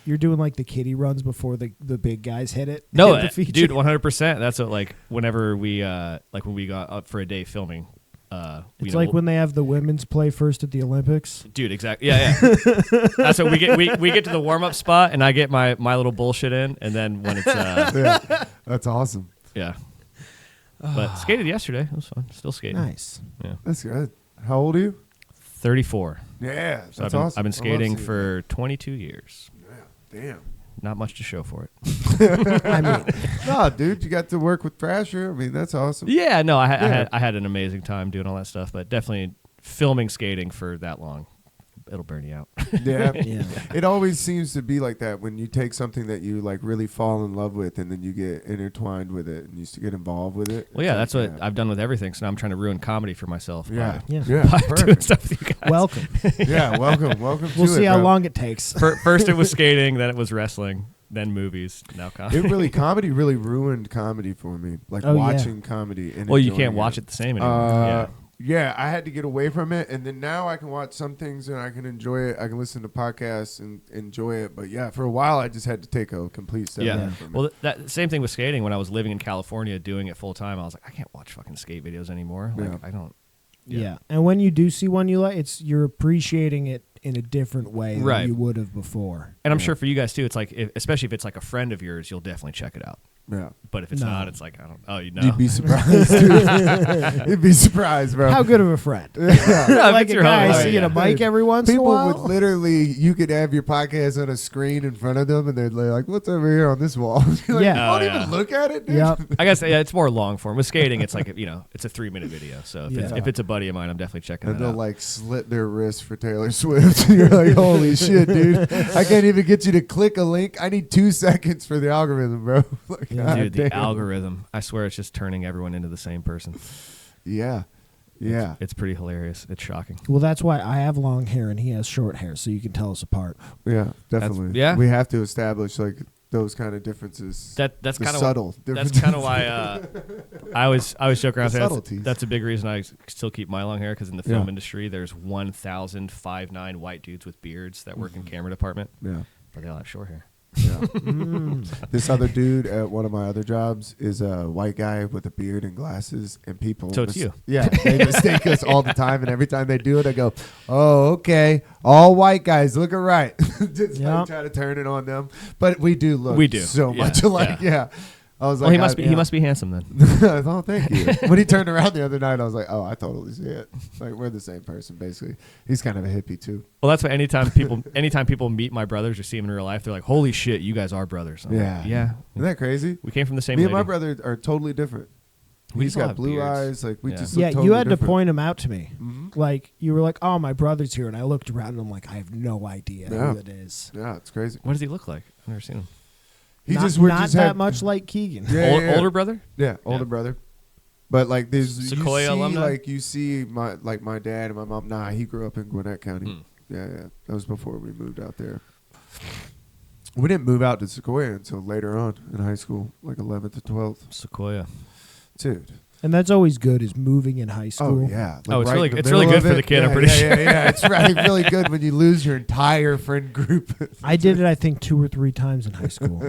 you're doing like the kiddie runs before the big guys hit it. No, hit the feature. dude, 100%. That's what like whenever we like when we got up for a day filming. It's you know, like when they have the women's play first at the Olympics. dude, exactly. Yeah. That's what we get. We get to the warm up spot, and I get my little bullshit in, and then when it's Yeah. That's awesome. yeah. But skated yesterday. It was fun. Still skating. Nice. Yeah. That's good. How old are you? 34. Yeah. So That's I've awesome. been I love skating seeing for 22 years. that. Damn. Not much to show for it. I mean, No, dude, you got to work with Thrasher. I mean, that's awesome. Yeah, no, Yeah. I had an amazing time doing all that stuff, but definitely filming skating for that long, it'll burn you out. Yeah. yeah. It always seems to be like that when you take something that you like really fall in love with and then you get intertwined with it and you used to get involved with it. Well, yeah, It's that's like, what I've done with everything. So now I'm trying to ruin comedy for myself. Yeah. Yeah. Yeah. By doing Perfect. stuff with you guys. Welcome. Yeah. Welcome. Welcome We'll to see it, how bro. long it takes. First it was skating, then it was wrestling, then movies, now comedy. Comedy really ruined comedy for me. Like Oh, yeah. watching comedy. And Well, you enjoying can't watch it the same anymore. Yeah, I had to get away from it, and then now I can watch some things and I can enjoy it. I can listen to podcasts and enjoy it. But yeah, for a while I just had to take a complete step Yeah. back from it. Well, that same thing with skating. When I was living in California doing it full time, I was like, I can't watch fucking skate videos anymore. Like, Yeah. I don't. Yeah. And when you do see one you like, you're appreciating it in a different way Right. than you would have before. And I'm Yeah. sure for you guys too, it's like, especially if it's like a friend of yours, you'll definitely check it out. Yeah, But if it's No. not, it's like, I don't. Oh, you know. you'd be surprised. dude. You'd be surprised, bro. How good of a friend? Yeah, if like it's a your guy homie, seeing yeah. a mic every once in a People while. would literally, you could have your podcast on a screen in front of them, and they're like, "What's over here on this wall?" You're like, Yeah. don't Oh, even yeah. look at it, dude. Yep. I guess yeah, it's more long form. With skating, it's like it's a 3-minute video. So Yeah. if it's a buddy of mine, I'm definitely checking And it they'll out. like slit their wrists for Taylor Swift. You're like, holy shit, dude! I can't even get you to click a link. I need 2 seconds for the algorithm, bro. Like, Yeah. God Dude, the damn. algorithm. I swear it's just turning everyone into the same person. Yeah, yeah. It's pretty hilarious. It's shocking. Well, that's why I have long hair and he has short hair, so you can tell us apart. Yeah, definitely. yeah. We have to establish like those kind of differences. That's the kind of subtle. That's differences. kind of why I always joke around. The Say that's, subtleties. that's a big reason I still keep my long hair because in the film Yeah. industry, there's 1,005 white dudes with beards that work in camera department, Yeah. but they all have short hair. Yeah. Mm. This other dude at one of my other jobs is a white guy with a beard and glasses, and people. So it's you. Yeah, they mistake us all the time, and every time they do it, I go, "Oh, okay, all white guys looking right." Just Yeah. like try to turn it on them, but we do look We do. so Yeah, much alike. yeah. Yeah. I was Well, like, he must be handsome then. Oh, thank you. When he turned around the other night, I was like, "Oh, I totally see it. Like we're the same person, basically." He's kind of a hippie too. Well, that's why anytime people meet my brothers or see them in real life, they're like, "Holy shit, you guys are brothers." I'm like, Yeah. yeah. Isn't that crazy? We came from the same. Me and my lady. brother are totally different. We He's all got have blue beards. eyes. Like we Yeah. just Yeah, look you totally had to different. point him out to me. Mhm. Like you were like, "Oh, my brother's here," and I looked around and I'm like, "I have no idea Yeah. who it is." Yeah, it's crazy. What does he look like? I've never seen him. He not just we're not just that had- much like Keegan. Yeah, yeah. Older brother? Yeah, older Yeah. brother. But like there's Sequoia you see, alumni? like you see my dad and my mom. Nah, he grew up in Gwinnett County. Hmm. Yeah, yeah. That was before we moved out there. We didn't move out to Sequoia until later on in high school, like 11th to 12th. Sequoia. Dude. And that's always good is moving in high Oh school. yeah. Oh, it's right really- in the it's really middle good of for the it. kid, I'm Yeah, pretty yeah, sure. Yeah, it's really good when you lose your entire friend group. I did it I think 2 or 3 times in high school.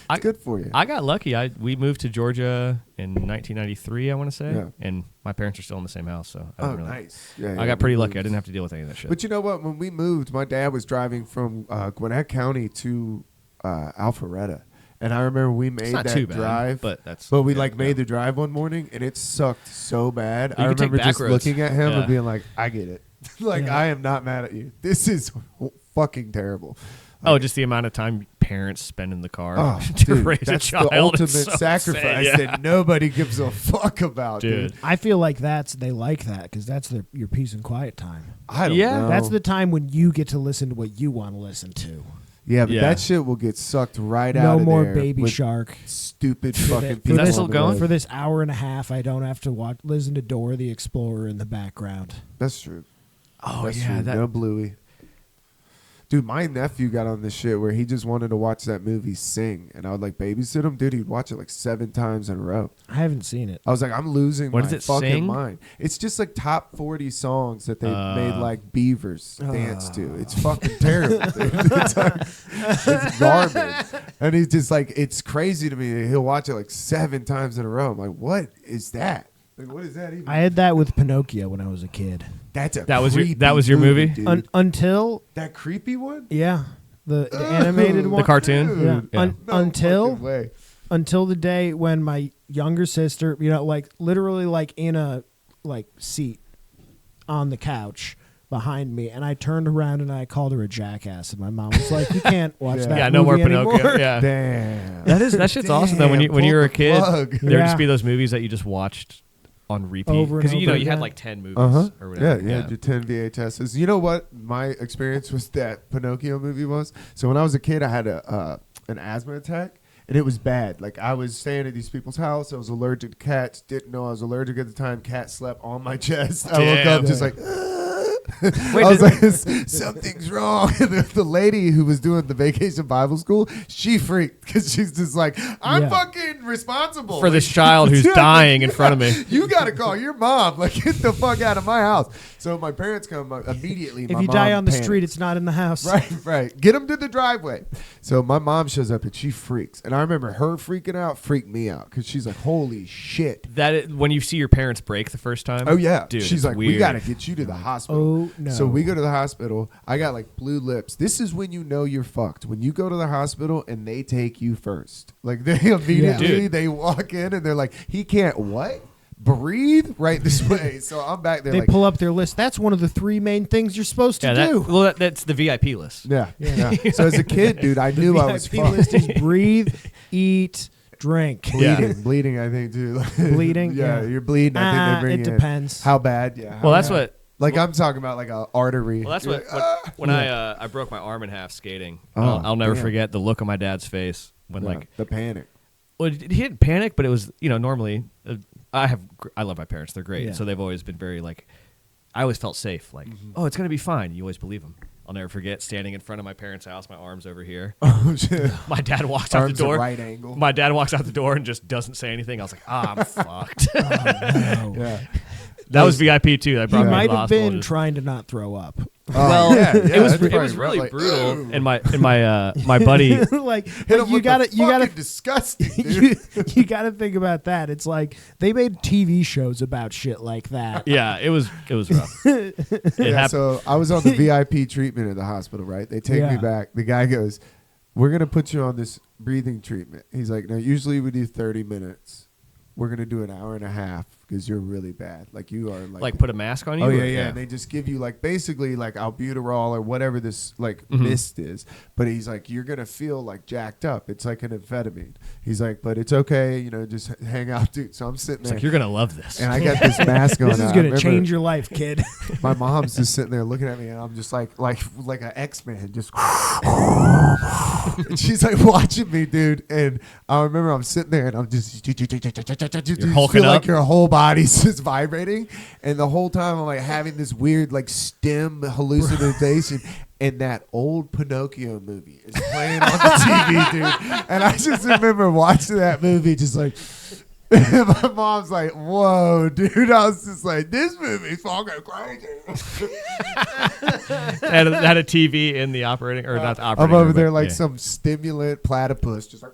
It's good for you. I got lucky. We moved to Georgia in 1993, I want to say, Yeah. and my parents are still in the same house, so I Oh, don't really. nice. Yeah, I got pretty lucky. I didn't have to deal with any of that shit. But you know what? When we moved, my dad was driving from Gwinnett County to Alpharetta, and I remember we made it's not that too bad, drive. but that's. But we yeah, like yeah. made the drive one morning, and it sucked so bad. You I could take remember back just roads. looking at him Yeah. and being like, "I get it. Like Yeah. I am not mad at you. This is fucking terrible." Oh, just the amount of time parents spend in the car Oh, to dude, raise that's a child. the ultimate is so sacrifice insane, yeah. that nobody gives a fuck about, dude. Dude. I feel like they like that because that's your peace and quiet time. I don't Yeah. know. That's the time when you get to listen to what you want to listen to. yeah, but Yeah. that shit will get sucked right out No of more there Baby with Shark. stupid For fucking the- people. that on still the going? road. For this hour and a half, I don't have to listen to Dora the Explorer in the background. That's true. Oh That's yeah, true. that No Bluey. Dude, my nephew got on this shit where he just wanted to watch that movie Sing, and I would like babysit him. Dude, he'd watch it like 7 times in a row. I haven't seen it. I was like, I'm losing What my is it, fucking Sing? mind. It's just like top 40 songs that they made like beavers dance to. It's fucking terrible. Dude. It's garbage. And he's just like, it's crazy to me. He'll watch it like 7 times in a row. I'm like, what is that? Like, what is that even? I had that with Pinocchio when I was a kid. That's a That was your- creepy that was your movie? dude. Until, That creepy one? yeah, the animated one. the cartoon. Yeah. Yeah. No Until fucking way. until the day when my younger sister, like literally like in a seat on the couch behind me, and I turned around and I called her a jackass, and my mom was like, "You can't watch Yeah. that Yeah, no more movie Pinocchio. anymore." Yeah, Damn. that shit's awesome though. When you Damn, were a pull the kid, plug. there would just Yeah. be those movies that you just watched on repeat Over and because you over had again. like 10 movies Uh-huh. or Yeah, whatever. you had your 10 VHSs. You know what my experience with that Pinocchio movie was? So when I was a kid, I had an asthma attack, and it was bad. Like, I was staying at these people's house. I was allergic to cats. Didn't know I was allergic at the time. Cat slept on my chest. I woke Damn. up just like... Wait, I was did- like, something's wrong. And the lady who was doing the vacation Bible school, she freaked because she's just like, I'm Yeah. fucking responsible for this Like, child who's yeah, dying in front of me. You got to call your mom. Like, get the fuck out of my house. So my parents come immediately. If my you die mom on the panics. street, it's not in the house. Right. Get them to the driveway. So my mom shows up and she freaks. And I remember her freaking out, freaked me out because she's like, holy shit. When you see your parents break the first time. Oh, yeah. dude, She's it's like, we weird. got to get you to the hospital. Oh, no. So we go to the hospital. I got like blue lips. This is when you know you're fucked. When you go to the hospital and they take you first. Like they immediately, Dude. they walk in and they're like, he can't what? Breathe right this way. So I'm back there They like, pull up their list. That's one of the 3 main things you're supposed to Yeah, do. that's the VIP list. yeah. So as a kid, dude, I The knew I was VIP fucked. list is breathe, eat, drink. Yeah. Bleeding, I think, too. Bleeding? yeah, Yeah. you're bleeding. I think they bring It in. depends. How bad? Yeah. Well, how that's bad. what. Like I'm talking about like a artery. Well, that's You're what. like, When I broke my arm in half skating, Oh, I'll never damn. forget the look on my dad's face when yeah, like. the panic. Well, he didn't panic, but it was normally I love my parents. They're great, Yeah. so they've always been very like. I always felt safe. Like, oh, it's gonna be fine. You always believe them. I'll never forget standing in front of my parents' house, my arms over here. Oh shit. My dad walks out Arms the at door. right angle. My dad walks out the door and just doesn't say anything. I was like, I'm fucked. No. Yeah. That was VIP too. That He brought me to might the have hospital. been Just- trying to not throw up. Well, yeah, it was that's it probably was really like, brutal. "Ugh." And my buddy. like Hit him you with gotta the you gotta fucking disgusting, you, dude. you gotta think about that. It's like they made TV shows about shit like that. Yeah, it was rough. It Yeah, happened. so I was on the VIP treatment at the hospital, right? They take me Yeah. back. The guy goes, we're going to put you on this breathing treatment. He's like, now, usually we do 30 minutes. We're going to do an hour and a half because you're really bad. Like you are Like put a mask on you? Oh or- yeah. And they just give you like basically like albuterol or whatever this like mist is. But he's like, you're gonna feel like jacked up. It's like an amphetamine. He's like, but it's okay, you know, just hang out, dude. So I'm sitting It's there, like, you're going to love this. and I got this mask on. This is I gonna remember change your life, kid. My mom's just sitting there looking at me, and I'm just like an X-Man, just. And she's like watching me, dude. And I remember I'm sitting there, and I'm just. You hulking feel up? like your whole body's just vibrating, and the whole time I'm like having this weird like stem hallucination. And that old Pinocchio movie is playing on the TV, dude. And I just remember watching that movie, just like. My mom's like, "Whoa, dude!" I was just like, "This movie's fucking crazy." had a TV in the operating, or not the I'm operating over room, there but like yeah. some stimulant platypus, just like.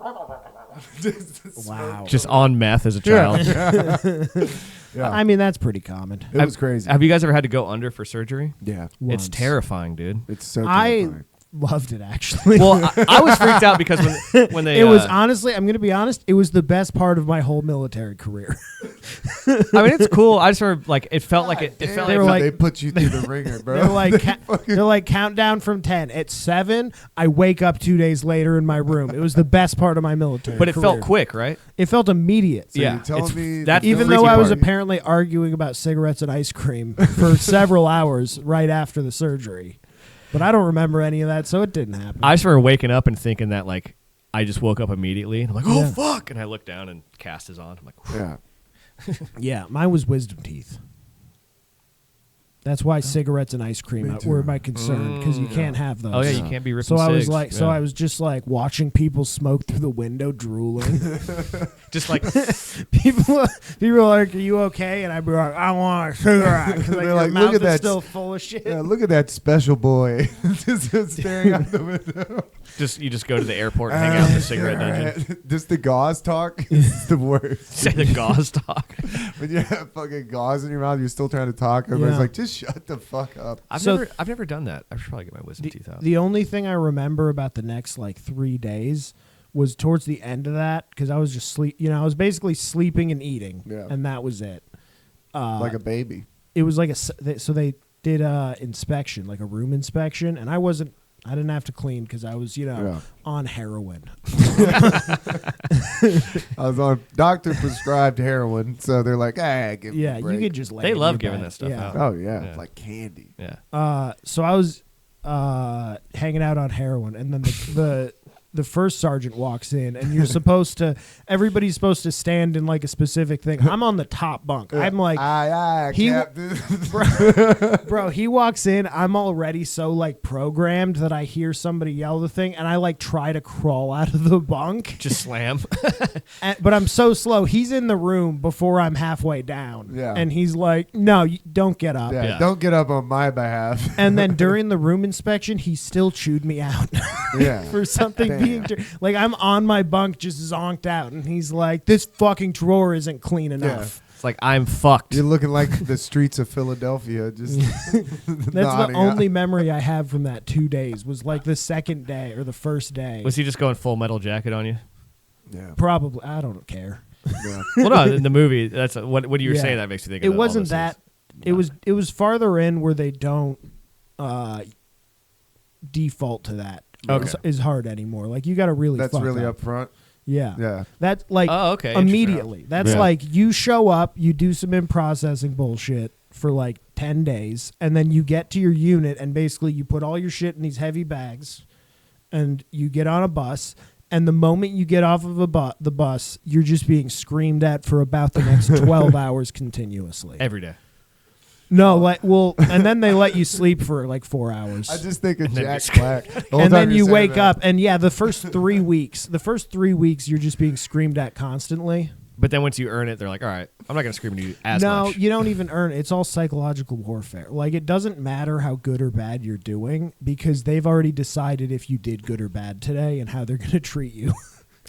Wow. Just on meth as a child. Yeah, I mean, that's pretty common. it was crazy. Have you guys ever had to go under for surgery? Yeah, It's Once. terrifying, dude. it's so. I terrifying. loved it actually. Well, I was freaked out because when they it was honestly, I'm going to be honest, it was the best part of my whole military career. I mean, it's cool. I just sort of like it felt like it felt They like, were like- they put you through the ringer, bro. They're like, they're like countdown from 10. At 7, I wake up 2 days later in my room. It was the best part of my military. but it felt career. quick, right? It felt immediate. So Yeah, you're telling it's- me that's the Even freaky though I was part. apparently arguing about cigarettes and ice cream for several hours right after the surgery. But I don't remember any of that, so it didn't happen. I just remember waking up and thinking that like I just woke up immediately and I'm like, oh Yeah. fuck, and I look down and cast is on. I'm like, yeah. Yeah, mine was wisdom teeth. That's why cigarettes and ice cream Me too. were my concern, because you can't have those. oh yeah, you can't be ripping. So I was cigs. like, so Yeah. I was just like watching people smoke through the window, drooling. just like people are like, "Are you okay?" And I'd be like, "I want a cigarette." 'Cause, They're your like, mouth "Look at is that still full of shit. Yeah, look at that special boy just staring out the window. you just go to the airport and hang out in the cigarette dungeon. Just the gauze talk is the worst. Say the gauze talk. When you have fucking gauze in your mouth, you're still trying to talk. Everybody's Yeah. like, just shut the fuck up. I've So- never done that. I should probably get my wisdom teeth out. The only thing I remember about the next like 3 days was towards the end of that, because I was just I was basically sleeping and eating, Yeah. and that was it. Like a baby. It was like so they did inspection, like a room inspection, and I didn't have to clean because I was Yeah. on heroin. I was on doctor prescribed heroin, so they're like, give me Yeah, a you break. could just lay They in love your giving bed. that stuff Yeah. out. Oh yeah, Yeah. like candy. Yeah. So I was hanging out on heroin, and then the first sergeant walks in, and everybody's supposed to stand in like a specific thing. I'm on the top bunk. I'm like, aye, he- Captain. bro, he walks in, I'm already so like programmed that I hear somebody yell the thing, and I like try to crawl out of the bunk, Just slam. but I'm so slow. He's in the room before I'm halfway down, Yeah. and he's like, no, you don't get up. Yeah, Yeah. don't get up on my behalf. And then during the room inspection, he still chewed me out Yeah. for something Damn. being like, I'm on my bunk just zonked out, and he's like, this fucking drawer isn't clean enough. It's like I'm fucked. You're looking like the streets of Philadelphia. Just That's the only memory I have from that 2 days was like the second day or the first day. Was he just going Full Metal Jacket on you? Yeah. Probably. I don't care. Yeah. Well, no, in the movie, that's what you were Yeah. saying that makes me think. It of all wasn't those that. things. It was farther in where they don't default to that. Okay. Is hard anymore. Like you got to really. That's fuck really up. up front. Yeah. Yeah. That's like Oh, okay. immediately. That's Yeah. like you show up, you do some in-processing bullshit for like 10 days, and then you get to your unit, and basically you put all your shit in these heavy bags, and you get on a bus, and the moment you get off of the bus, you're just being screamed at for about the next 12 hours continuously. Every day. No, and then they let you sleep for like 4 hours. I just think of then Jack you- Black. The whole And time then you're you saying wake that. up, and yeah, the first 3 weeks, you're just being screamed at constantly. But then once you earn it, they're like, all right, I'm not going to scream at you as No, much. you don't even earn it. It's all psychological warfare. Like, it doesn't matter how good or bad you're doing, because they've already decided if you did good or bad today and how they're going to treat you.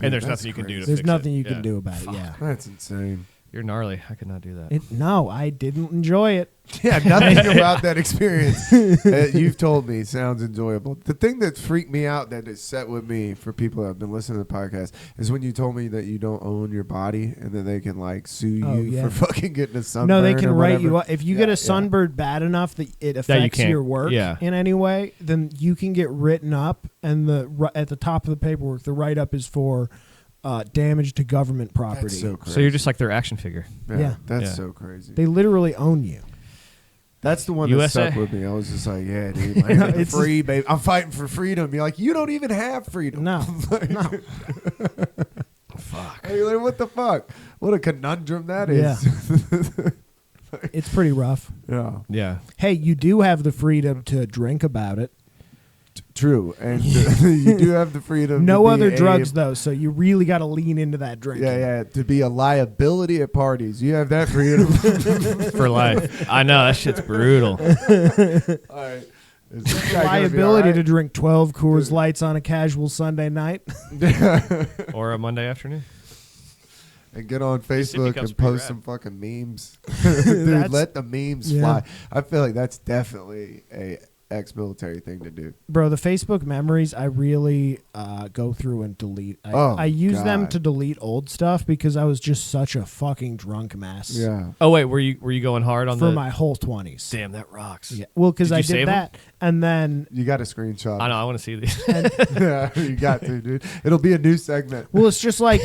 And there's That's nothing you can do to crazy. There's fix nothing it. you can Yeah. do about it. Yeah. That's insane. You're gnarly. I could not do that. No, I didn't enjoy it. Yeah, nothing about that experience that you've told me sounds enjoyable. The thing that freaked me out that is set with me for people that have been listening to the podcast is when you told me that you don't own your body and then they can like sue you for fucking getting a sunburn. No, they can or write whatever. you up. If you get a sunburn bad enough that it you affects can't- your work yeah. in any way, then you can get written up, and at the top of the paperwork, the write-up is for damage to government property. That's so crazy. So you're just like their action figure. Yeah. That's Yeah. so crazy. They literally own you. That's the one that USA? stuck with me. I was just like, yeah, dude, like, It's free, baby. I'm fighting for freedom. You're like, you don't even have freedom. No, no. Fuck. You're like, what the fuck? What a conundrum that is. It's pretty rough. Yeah. Yeah. Hey, you do have the freedom to drink about it. True. And you do have the freedom. No to be other a- drugs, though, so you really got to lean into that drinking. Yeah. To be a liability at parties. You have that freedom. For life. I know. That shit's brutal. All right. Is this guy gonna be Liability all to right? drink 12 Coors Lights on a casual Sunday night. Or a Monday afternoon. And get on City Facebook Cup's and pretty post rad. some fucking memes. Dude, That's- let the memes yeah. fly. I feel like that's definitely a ex-military thing to do. Bro, the Facebook memories, I really go through and delete. I use them God. to delete old stuff because I was just such a fucking drunk mess Yeah. Oh wait, were you going hard on for the? my whole 20s. Damn, that rocks. Yeah. Well, because Did I you did save 'em? that, and then You got a screenshot. I know. I want to see these. Yeah, you got to, dude. It'll be a new segment. well, it's just like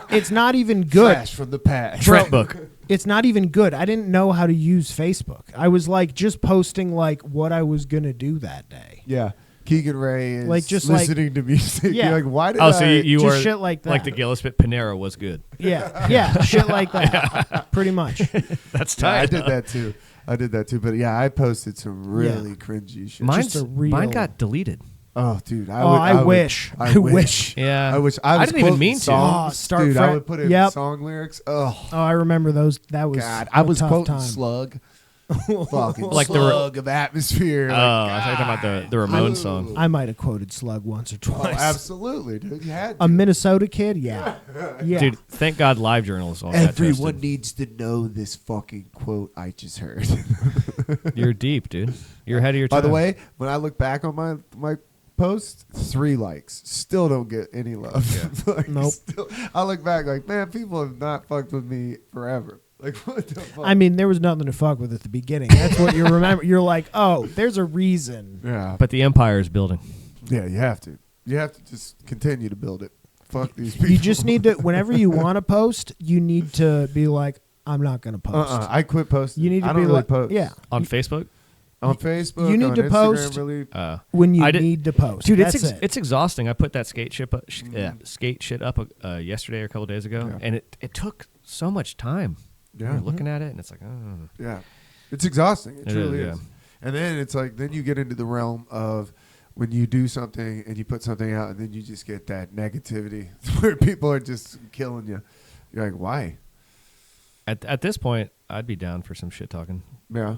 it's not even good. Flash from the past. Trent book. It's not even good. I didn't know how to use Facebook. I was like just posting like what I was gonna do that day. Yeah. Keegan Ray is Like, just like- listening to music. Yeah. You're like, why did Oh, I? so you Just were shit like that. like the Gillespie Panera was good. Yeah, shit like that. Pretty much. That's Yeah, tight. I did that too. But yeah, I posted some really cringy shit. Mine Just a real- got deleted. Oh, dude. I wish. I wish. Yeah. I wish. I was didn't even quoting mean to. songs, Oh, start dude. I fret- would put in Yep. song lyrics. Oh, Oh, I remember those. That was God. I was a tough quoting time. Slug. Fucking Like the Slug of Atmosphere. Oh, Like, I was talking about the Ramones song. I might have quoted Slug once or oh, twice. absolutely, dude. You had to. A Minnesota kid, yeah. Dude, thank God Live Journals all got Everyone toasted. needs to know this fucking quote I just heard. You're deep, dude. You're ahead of your time. By the way, when I look back on my post, 3 likes. Still don't get any love. Like, Nope. still- I look back like, man, people have not fucked with me forever. Like, what the fuck? I mean, there was nothing to fuck with at the beginning. That's what you remember. You're like, oh, there's a reason. yeah, But the empire is building. yeah, you have to. You have to just continue to build it. Fuck these people. You just need to, whenever you want to post, you need to be like, I'm not going to post. I quit posting. You need to I be don't really like, post. yeah. On Facebook? On Facebook. You need on to Instagram, post- Really. When you I did- need to post. Dude, That's it. it's exhausting. I put that skate shit up yesterday or a couple days ago, Yeah. and it took so much time. Yeah. You're looking at it, and it's like, oh. Yeah, it's exhausting. It It truly is, is. yeah. And then it's like, then you get into the realm of when you do something and you put something out, and then you just get that negativity where people are just killing you. You're like, why? At this point, I'd be down for some shit talking. Yeah.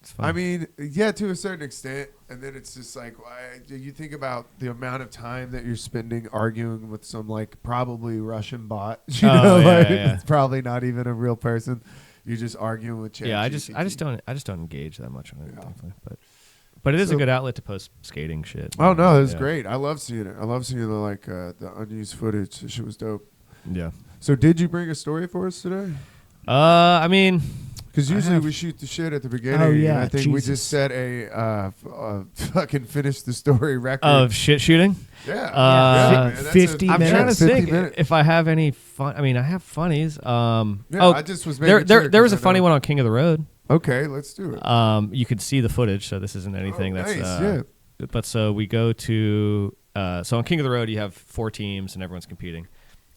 It's fun. I mean, yeah, to a certain extent. And then it's just like, why? You think about the amount of time that you're spending arguing with some like probably Russian bot. You Oh, know, yeah, like yeah. it's probably not even a real person. You're just arguing with ChatGPT. yeah, I just don't engage that much on it, definitely. But it is a So- good outlet to post skating shit. Oh no, it was Yeah. great. I love seeing it. I love seeing the unused footage. The shit was dope. Yeah. So did you bring a story for us today? I mean, Because I usually have- we shoot the shit at the beginning. Oh, yeah, and I think we Jesus. just set a fucking finish the story record. of shit shooting. yeah, uh, man, that's 50 I'm minutes. trying to 50 think minutes. if I have any fun. I mean, I have funnies. Yeah, I just was making there sure there was 'cause a I funny know- one on King of the Road. Okay, let's do it. You could see the footage, so this isn't anything Oh, that's. nice, yeah. But so we go to. So on King of the Road, you have 4 teams and everyone's competing,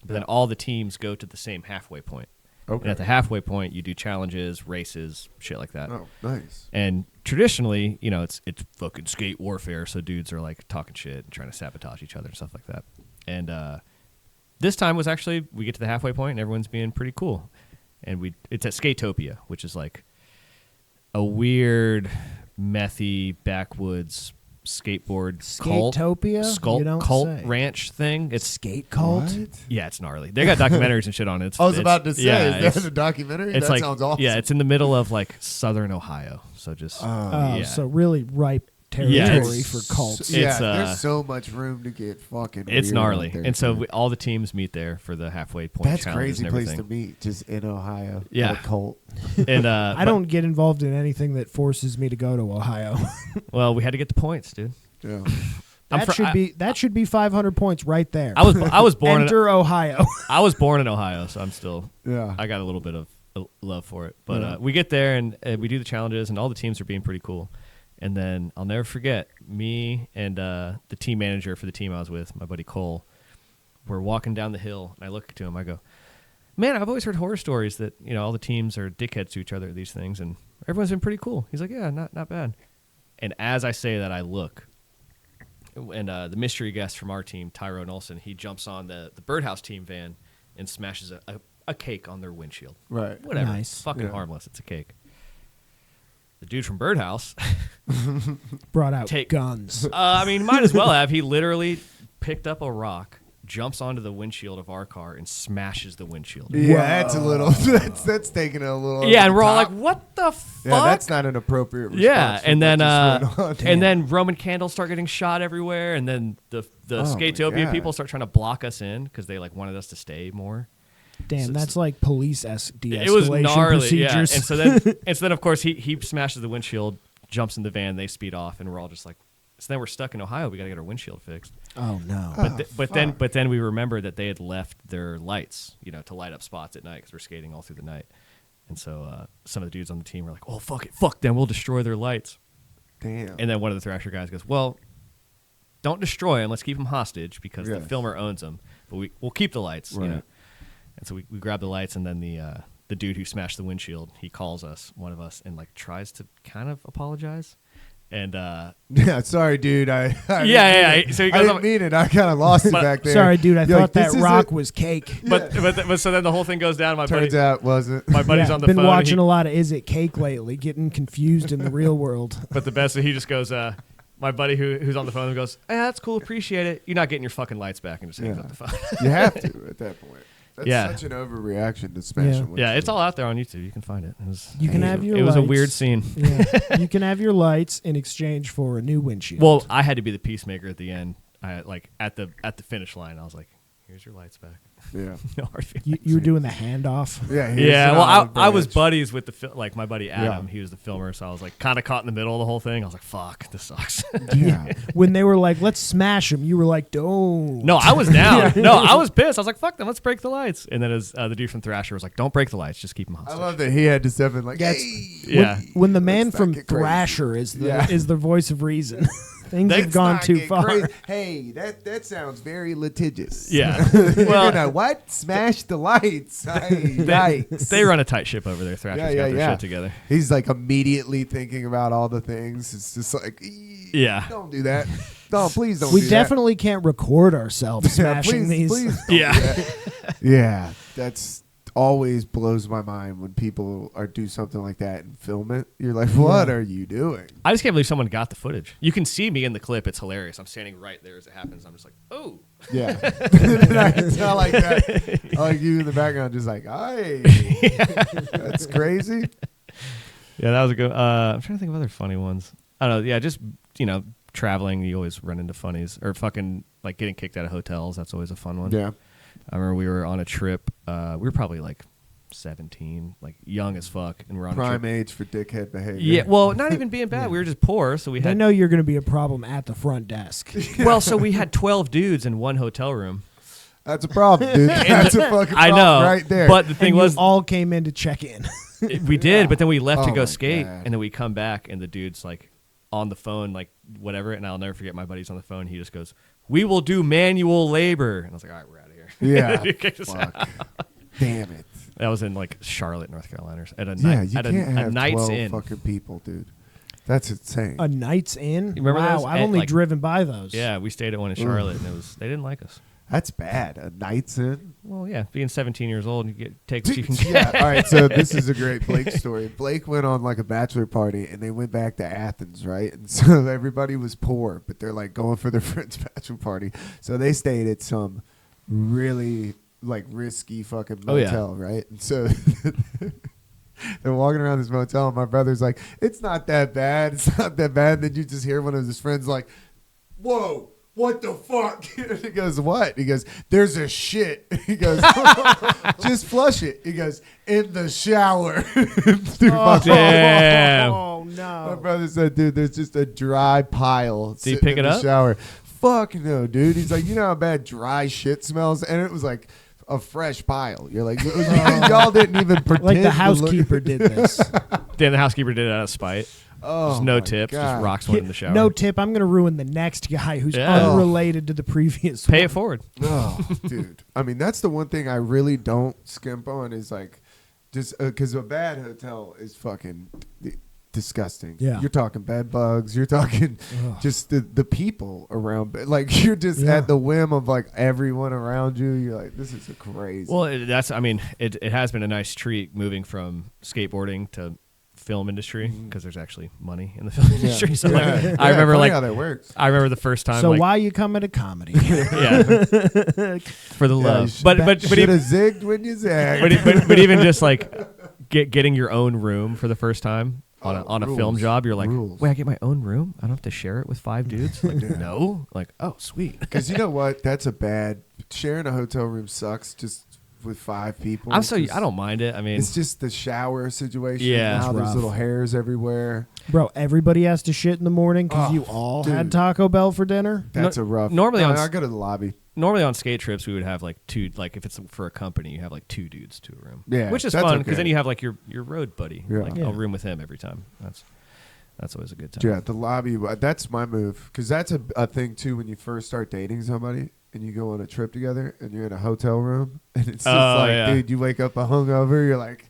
but then all the teams go to the same halfway point. Okay. And at the halfway point, you do challenges, races, shit like that. Oh, nice. And traditionally, you know, it's fucking skate warfare, so dudes are like talking shit and trying to sabotage each other and stuff like that. And this time was actually we get to the halfway point and everyone's being pretty cool. And it's at Skatopia, which is like a weird, methy backwoods skateboard cult, Skatopia? You don't cult say. ranch thing. It's Skate cult? What? yeah, it's gnarly. They got documentaries and shit on it. I was about to say, yeah, is that a documentary? it's That like sounds awesome. yeah, it's in the middle of like southern Ohio. So just Oh, yeah. so really ripe Yeah, territory it's- for cults. Yeah, It's, there's so much room to get fucking. it's weird gnarly. out there, And so too. all the teams meet there for the halfway point That's challenges crazy and place everything. to meet, just in Ohio. Yeah. at a cult. And I don't get involved in anything that forces me to go to Ohio. well, we had to get the points, dude. Yeah. That should be 500 points right there. I was born Enter Ohio. I was born in Ohio, so I'm still Yeah. I got a little bit of love for it. But Yeah. we get there and we do the challenges, and all the teams are being pretty cool. And then I'll never forget, me and the team manager for the team I was with, my buddy Cole, we're walking down the hill, and I look to him. I go, man, I've always heard horror stories that all the teams are dickheads to each other at these things, and everyone's been pretty cool. He's like, yeah, not bad. And as I say that, I look, and the mystery guest from our team, Tyrone Olsen, he jumps on the Birdhouse team van and smashes a cake on their windshield. Right. Whatever. Nice. It's fucking Yeah. harmless. It's a cake. The dude from Birdhouse, Brought out Take- guns. I mean, might as well have. He literally picked up a rock, jumps onto the windshield of our car, and smashes the windshield. Yeah, that's a little. That's taking it a little. Yeah, over and the we're all top. like, "What the fuck?" Yeah, that's not an appropriate response. Yeah, for and what then just went on. and then Roman candles start getting shot everywhere, and then the Oh, my Skatopia God. people start trying to block us in because they like wanted us to stay more. Damn, that's like police de-escalation It was gnarly, procedures. yeah. And so then of course he smashes the windshield, jumps in the van, they speed off, and we're all just like, so then we're stuck in Ohio. We got to get our windshield fixed. oh no. But then we remembered that they had left their lights, to light up spots at night because we're skating all through the night. And so some of the dudes on the team were like, "Oh fuck them, we'll destroy their lights." Damn. And then one of the Thrasher guys goes, "Well, don't destroy them. Let's keep them hostage because the Yes. filmer owns them. But we'll keep the lights, Right. And so we grab the lights, and then the dude who smashed the windshield, he calls us, one of us, and like tries to kind of apologize. And Yeah, sorry, dude. I yeah. So he I goes, didn't mean it. I kind of lost it back there. Sorry, dude. I You're thought like, this that rock isn't- was cake. but so then the whole thing goes down. My Turns buddy, out it wasn't. my buddy's Yeah, on the been phone. watching a lot of Is It Cake lately, getting confused in the real world. But the best, he just goes, my buddy who's on the phone goes, that's cool, appreciate it. You're not getting your fucking lights back, and just hangs Yeah. up the phone. You have to at that point. That's Yeah. such an overreaction to smashing. Yeah, it's all out there on YouTube. You can find it. You can have your It was a lights. weird scene. Yeah. You can have your lights in exchange for a new windshield. Well, I had to be the peacemaker at the end. I like at the finish line. I was like, "Here's your lights back." Yeah. No hard feelings. you were doing the handoff. Yeah. here's Yeah, an well, olive I was branch. buddies with like my buddy Adam. Yeah. He was the filmer, so I was like kind of caught in the middle of the whole thing. I was like, "Fuck, this sucks." Yeah. When they were like, "Let's smash him," you were like, "Don't." No, I was down. No, I was pissed. I was like, "Fuck them, let's break the lights." And then as the dude from Thrasher was like, "Don't break the lights, just keep them I hostage." love that he had to step in like, That's- hey. Yeah. When the man Let's not from get crazy. Thrasher is the Yeah. is the voice of reason, things Let's have gone Not too get far. crazy. Hey, that sounds very litigious. Yeah. You're Well, gonna what? Smash the lights. Hey, yikes. they run a tight ship over there. Thrasher's Yeah, got yeah, their yeah. shit together. He's like immediately thinking about all the things. It's just like, Yeah. don't do that. No, please don't. We do that. definitely can't record ourselves Yeah, smashing please, these. please don't Yeah. do that. Yeah, that's always blows my mind when people do something like that and film it. You're like, what are you doing? I just can't believe someone got the footage. You can see me in the clip. It's hilarious. I'm standing right there as it happens. I'm just like, oh. Yeah, and I can tell like that. I like you in the background, just like, hey, that's crazy. Yeah, that was a good. I'm trying to think of other funny ones. I don't know. Yeah, just traveling. You always run into funnies or fucking like getting kicked out of hotels. That's always a fun one. Yeah, I remember we were on a trip. We were probably like 17, like young as fuck, and we're on a prime trip. age for dickhead behavior. Yeah, well, not even being bad. We were just poor, so we They had. know you're going to be a problem at the front desk. Well, so we had 12 dudes in one hotel room. that's a problem, dude. That's a fucking problem I know, right there. But the thing and was, you all came in to check in. we did, but then we left to Oh go my skate, God. and then we come back, and the dude's like on the phone, like whatever, and I'll never forget my buddy's on the phone. He just goes, "We will do manual labor," and I was like, "All right, we're out of here." yeah, He kicked us out. fuck. Damn it. That was in like Charlotte, North Carolina, at a Yeah, night, you at can't a have night's 12 in. fucking people, dude. That's insane. A Night's Inn? You remember wow, those? I've only Like- driven by those. Yeah, we stayed at one in Charlotte, and they didn't like us. That's bad. A night's in. Well, yeah, being 17 years old, you take what you can get. Yeah. All right. So this is a great Blake story. Blake went on like a bachelor party, and they went back to Athens, right? And so everybody was poor, but they're like going for their friend's bachelor party. So they stayed at some really like risky fucking Oh, yeah. motel, right? And so they're walking around this motel, and my brother's like, "It's not that bad. It's not that bad." And then you just hear one of his friends like, "Whoa. What the fuck?" He goes, "What?" He goes, "There's a shit." He goes, "Just flush it." He goes, "In the shower." Dude, Damn. Oh my no. brother said, "Dude, there's just a dry pile Did he sitting pick in it the up? shower." Fuck no, dude. He's like, "You know how bad dry shit smells?" And it was like a fresh pile. You're like, y'all didn't even pretend. Like the to look- housekeeper did this. Damn, the housekeeper did it out of spite. Oh, Just no my tips, God. just rocks one in the shower. No tip. I'm going to ruin the next guy who's Yeah. unrelated to the previous Pay one. it forward. Oh, dude. I mean, that's the one thing I really don't skimp on is like, just because a bad hotel is fucking disgusting. Yeah. You're talking bed bugs. You're talking Ugh. just the people around. Like, you're just Yeah. at the whim of like everyone around you. You're like, this is a crazy. Well, it has been a nice treat moving from skateboarding to film industry because there's actually money in the film industry. So like, Yeah. I Yeah, remember funny like how that works. I remember the first time. So like, why you coming to comedy? Yeah, for the Yeah, love. But should even, have zigged when you zagged. but even just like getting your own room for the first time on Oh, a film rules. job, you're like, Rules. wait, I get my own room? I don't have to share it with 5 dudes? Like, no. Like, oh, sweet. Because you know what? That's a bad. Sharing a hotel room sucks just with 5 people. I'm so Just- I don't mind it. I mean, It's just the shower situation. Yeah. Now It's there's rough. little hairs everywhere. Bro, everybody has to shit in the morning because Oh, you all dude. had Taco Bell for dinner. That's a rough. normally No, on I go to the lobby. normally on skate trips we would have like 2, like if it's for a company you have like 2 dudes to a room. Yeah, which is that's fun because okay. then you have like your road buddy. Yeah. Like Yeah. I'll room with him every time. That's always a good time. Yeah, the lobby. That's my move because that's a thing too. When you first start dating somebody and you go on a trip together and you're in a hotel room and it's just Oh, like, yeah. dude, you wake up a hungover. You're like,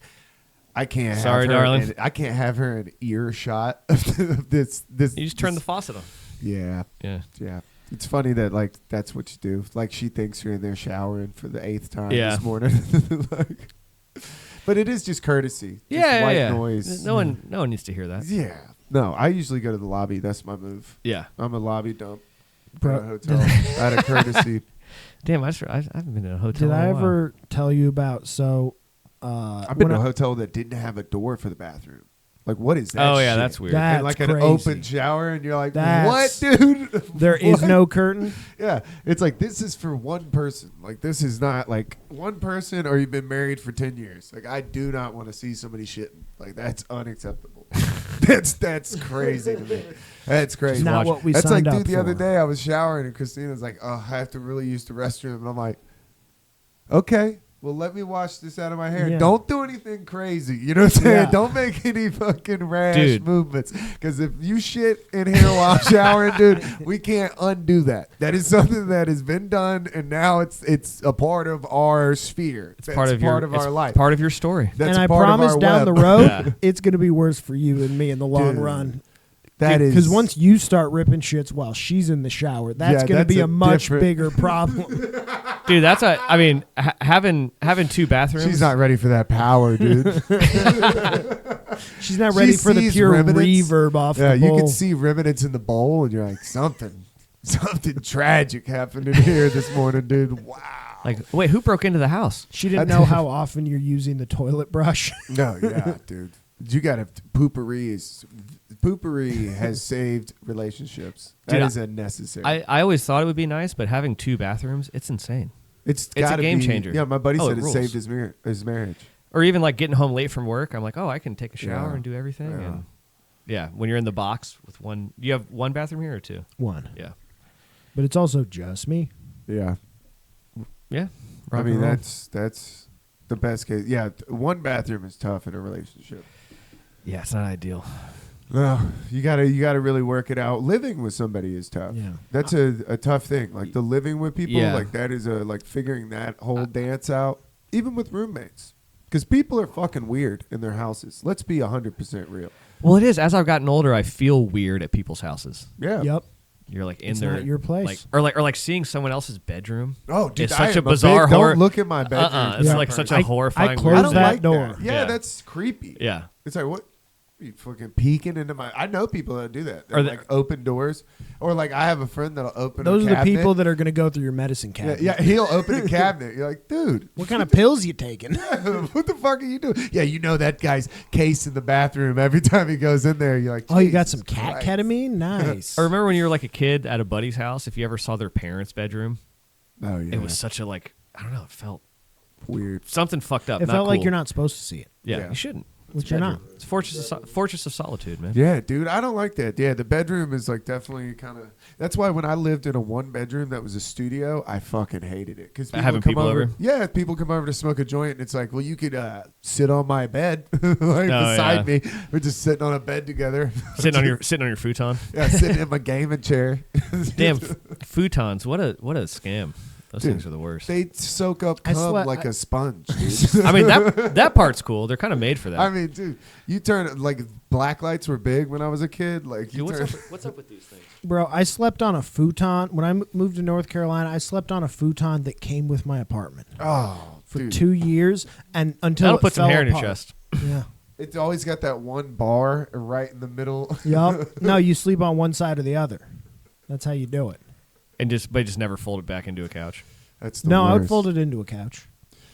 I can't. Sorry, have her darling. I can't have her in earshot of this. You just turn the faucet on. Yeah, Yeah. yeah. It's funny that like that's what you do. Like she thinks you're in there showering for the 8th time Yeah. this morning. Like, but it is just courtesy. Just Yeah, white yeah. noise. No one needs to hear that. Yeah. No, I usually go to the lobby. That's my move. Yeah. I'm a lobby dump. Bro, At a hotel. Out of courtesy. Damn, I haven't been in a hotel. Did in I a while. ever tell you about I've been when to a I- hotel that didn't have a door for the bathroom. Like, what is that? Oh yeah, shit? that's weird. That- And like That's an crazy. open shower, and you're like, That's- what, dude? there is What? no curtain? Yeah, it's like this is for one person. Like this is not like one person, or you've been married for 10 years. Like I do not want to see somebody shitting. Like that's unacceptable. that's crazy to me. That's crazy. Not what we That's signed like, up dude. The other for. day I was showering and Christina's like, "Oh, I have to really use the restroom," and I'm like, "Okay." Well, let me wash this out of my hair. Yeah. Don't do anything crazy. You know what I'm saying? Yeah. Don't make any fucking rash Dude. movements. Because if you shit in here while showering, dude, we can't undo that. That is something that has been done, and now it's a part of our sphere. It's part of our it's life. Part of your story. That's and I part of promise our down web. the road, Yeah. it's going to be worse for you and me in the long Dude, run. That is Because once you start ripping shits while she's in the shower, that's Yeah, going to that's be a a much different- bigger problem. Dude, that's I mean, having 2 bathrooms. she's not ready for that power, dude. She's not She ready for the sees pure remnants. reverb off Yeah, the you bowl. can see remnants in the bowl, and you're like, something tragic happened in here this morning, dude. Wow. Like, wait, who broke into the house? She didn't know how often you're using the toilet brush. No, yeah, dude. You got to poopery has saved relationships. That Dude, is unnecessary. I always thought it would be nice, but having 2 bathrooms, it's insane. it's a gotta game be- changer. Yeah, my buddy Oh, said it it rules. saved his marriage. Or even like getting home late from work, I'm like, oh, I can take a shower Yeah. and do everything. Yeah. And yeah, when you're in the box with one, you have 1 bathroom here or 2? One. Yeah, But it's also just me. Yeah, yeah. I Rock mean and roll. that's the best case. Yeah, one bathroom is tough in a relationship. Yeah, it's not ideal. No, you gotta really work it out. Living with somebody is tough. Yeah. That's a tough thing. Like the living with people, Yeah. like that is like figuring that whole dance out. Even with roommates, because people are fucking weird in their houses. Let's be 100% real. Well, it is. As I've gotten older, I feel weird at people's houses. Yeah. Yep. You're like in It's there, not your place. like seeing someone else's bedroom. Oh, dude, It's I such a am bizarre big, horror. Don't look at my bedroom. It's Yeah. like such a I horrifying. close I weird don't that thing. like door. that. Yeah, Yeah. that's creepy. Yeah. It's like, what? You fucking peeking into my. I know people that do that. Or They like open doors, or like I have a friend that'll open. Those a are the cabinet. people that are going to go through your medicine Yeah, cabinet. yeah, he'll open a cabinet. You're like, dude, What kind of pills you taking? what the fuck are you doing? Yeah, you know that guy's case in the bathroom every time he goes in there. You're like, Oh, you got Jesus some cat Christ. ketamine? Nice. I remember when you were like a kid at a buddy's house. If you ever saw their parents' bedroom, Oh yeah, it was such a like I don't know. It felt weird. something fucked up. It not felt like cool. you're not supposed to see it, Yeah, Yeah. you shouldn't. which you're not. It's fortress of solitude, man. Yeah, dude, I don't like that. Yeah, the bedroom is like definitely kind of. That's why when I lived in a one bedroom that was a studio, I fucking hated it because Having people over? Yeah, people come over to smoke a joint, and it's like, well, you could sit on my bed, like Oh, beside me. We're just sitting on a bed together. sitting on your futon. Yeah, sitting in my gaming chair. Damn futons! What a scam. Those Dude, things are the worst. They soak up I cum slept- like a sponge. Dude. I mean that part's cool. They're kind of made for that. I mean, dude, you turn like black lights were big when I was a kid. Like, you Dude, turn, what's up with these things? Bro, I slept on a futon. When I moved to North Carolina, I slept on a futon that came with my apartment oh, for dude. 2 years, and until That'll it put some fell hair in your apart. chest. Yeah. It's always got that one bar right in the middle. Yup. No, you sleep on one side or the other. That's how you do it. And just never fold it back into a couch. That's the No, I would worst. fold it into a couch.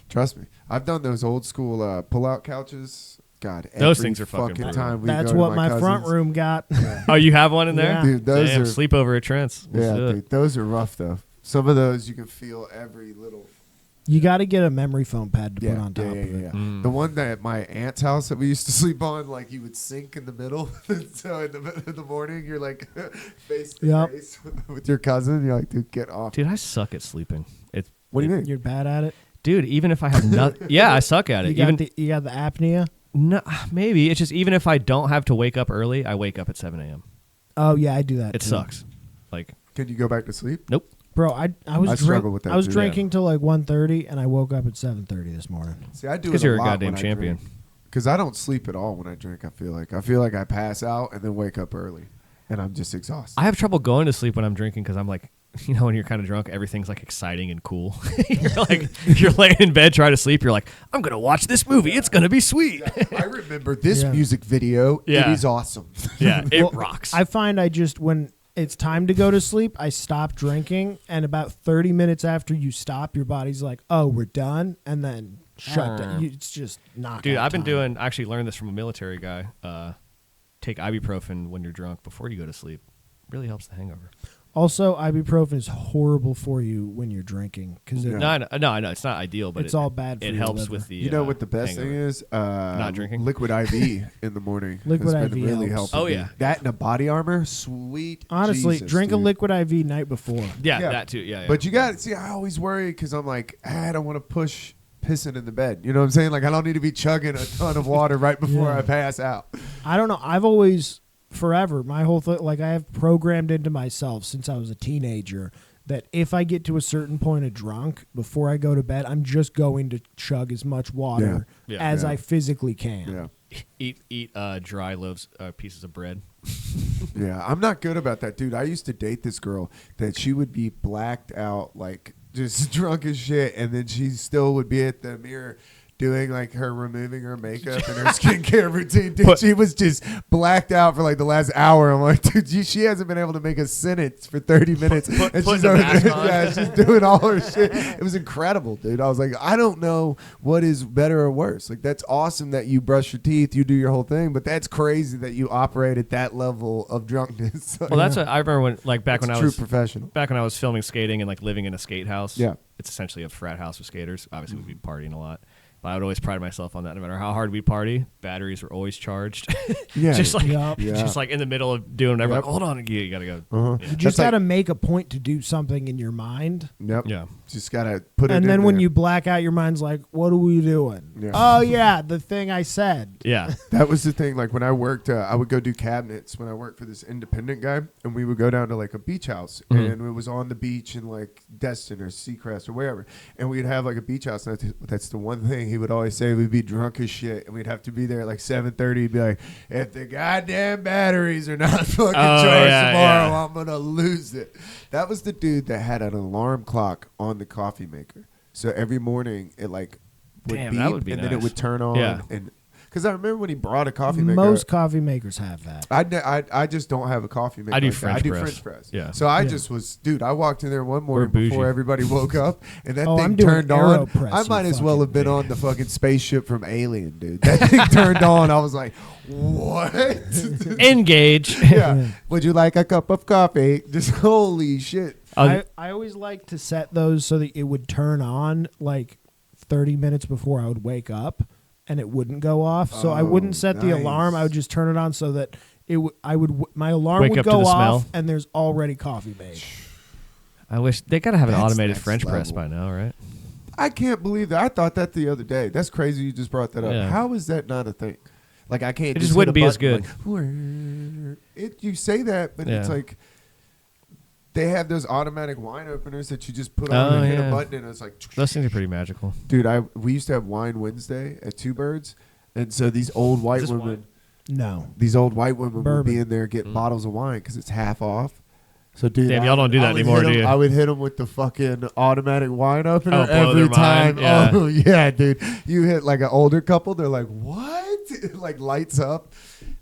Trust me, I've done those old school pull-out couches. God, Those every things are fucking brutal. time we That's go to what my front cousins. room got. Oh, you have one in there? Yeah. Dude, those Damn, are sleepover at Trent's. Let's yeah, do it. dude, those are rough though. Some of those you can feel every little. You got to get a memory foam pad to Yeah, put on top yeah, of it. yeah. Mm. The one that at my aunt's house that we used to sleep on, like you would sink in the middle. So in the morning, you're like face to Yep. face with your cousin. You're like, dude, get off. Dude, I suck at sleeping. It's What do you mean? You're bad at it. dude. Even if I have nothing, yeah, I suck at it. You Even got the apnea. no, maybe it's just even if I don't have to wake up early, I wake up at 7 a.m. Oh yeah, I do that. It too. sucks. Like Can you go back to sleep? nope. Bro, I was I struggle with that I was too. drinking till like 1:30 and I woke up at 7:30 this morning. See, I do it Because you're a lot goddamn when I champion. drink. Because I don't sleep at all when I drink. I feel like I pass out and then wake up early, and I'm just exhausted. I have trouble going to sleep when I'm drinking because I'm like, you know, when you're kind of drunk, everything's like exciting and cool. you're laying in bed trying to sleep. You're like, I'm gonna watch this movie. It's gonna be sweet. I remember this Yeah. music video. Yeah. It is awesome. Yeah, it Well, rocks. I find I just when it's time to go to sleep, I stop drinking, and about 30 minutes after you stop, your body's like, "Oh, we're done," and then shut down. It's just not. Dude, I've been doing. I actually learned this from a military guy. Take ibuprofen when you're drunk before you go to sleep. Really helps the hangover. Also, ibuprofen is horrible for you when you're drinking because Yeah. No, I know it's not ideal, but it's all bad for it your helps liver. with the. You know what the best hangover. thing is? Not drinking? Liquid IV in the morning. Liquid has been IV really helps. helping. Oh, me. yeah. That and a body armor, sweet. Honestly, Jesus, drink a dude. liquid IV night before. Yeah, Yeah. that too. Yeah, But you got to see. I always worry because I'm like, I don't want to push pissing in the bed. You know what I'm saying? Like I don't need to be chugging a ton of water right before Yeah. I pass out. I don't know. I've always, forever, my whole thing, like I have programmed into myself since I was a teenager that if I get to a certain point of drunk before I go to bed, I'm just going to chug as much water Yeah. as Yeah. I physically can. Yeah. eat dry loaves, pieces of bread. Yeah, I'm not good about that, dude. I used to date this girl that she would be blacked out, like just drunk as shit, and then she still would be at the mirror doing like her removing her makeup and her skincare routine. Dude, she was just blacked out for like the last hour. I'm like, dude, she hasn't been able to make a sentence for 30 minutes. And putting she's the over mask there, on. yeah, she's doing all her shit. It was incredible, dude. I was like, I don't know what is better or worse. Like, that's awesome that you brush your teeth, you do your whole thing, but that's crazy that you operate at that level of drunkenness. Well, that's what I remember when, like, back That's when I true was professional. back when I was filming skating and like living in a skate house. Yeah. It's essentially a frat house with skaters. Obviously, we'd be partying a lot. But I would always pride myself on that. No matter how hard we party, batteries were always charged. Yeah. just like Yup. Yeah. just like in the middle of doing whatever. Yep. Like, hold on, you gotta go. Uh-huh. Yeah. You That's just like- got to make a point to do something in your mind. Yep. Yeah. Just gotta put it. And in then when there. you black out, your mind's like, what are we doing? Yeah. Oh, yeah, the thing I said. Yeah. That was the thing. Like when I worked, I would go do cabinets when I worked for this independent guy, and we would go down to like a beach house, Mhm. and it was on the beach in like Destin or Seacrest or wherever, and we'd have like a beach house. And that's the one thing he would always say we'd be drunk as shit, and we'd have to be there at like 7:30. He'd be like, "If the goddamn batteries are not fucking charged tomorrow, I'm gonna lose it." That was the dude that had an alarm clock on the coffee maker, so every morning it like would Damn, beep, that would be and then it nice. would turn on. Yeah. And because I remember when he brought a coffee maker. Most coffee makers have that. I just don't have a coffee maker. I do like that. French I do press. French press. Yeah. So I Yeah. just was, dude. I walked in there one morning bougie. before everybody woke up, and that Oh, thing I'm doing turned on. AeroPress, I you might as well fucking have been on the fucking spaceship from Alien, dude. That thing turned on. I was like, what? Engage. Yeah. Would you like a cup of coffee? Just holy shit. I always like to set those so that it would turn on like 30 minutes before I would wake up, and it wouldn't go off. So I wouldn't set the alarm. I would just turn it on so that my alarm Wake would up to go the off, smell. and there's already coffee made. I wish they gotta have an That's automated next French press level. by now, right? I can't believe that. I thought that the other day. That's crazy. You just brought that up. Yeah. How is that not a thing? Like I can't. It just hit wouldn't a be as button, good. Like, you say that, but it's Yeah. like they have those automatic wine openers that you just put Oh, on and hit yeah. a button, and it's like, Those things are pretty magical. dude. We used to have Wine Wednesday at Two Birds, and so these old white this women, wine? No. these old white women would Bourbon. be in there getting bottles of wine because it's half off. So, dude, Damn, y'all don't do that would anymore, hit 'em- do you? I would hit them with the fucking automatic wine opener Oh, blow every their time. mind, yeah. Oh, yeah, dude. You hit like an older couple, they're like, what? It like lights up.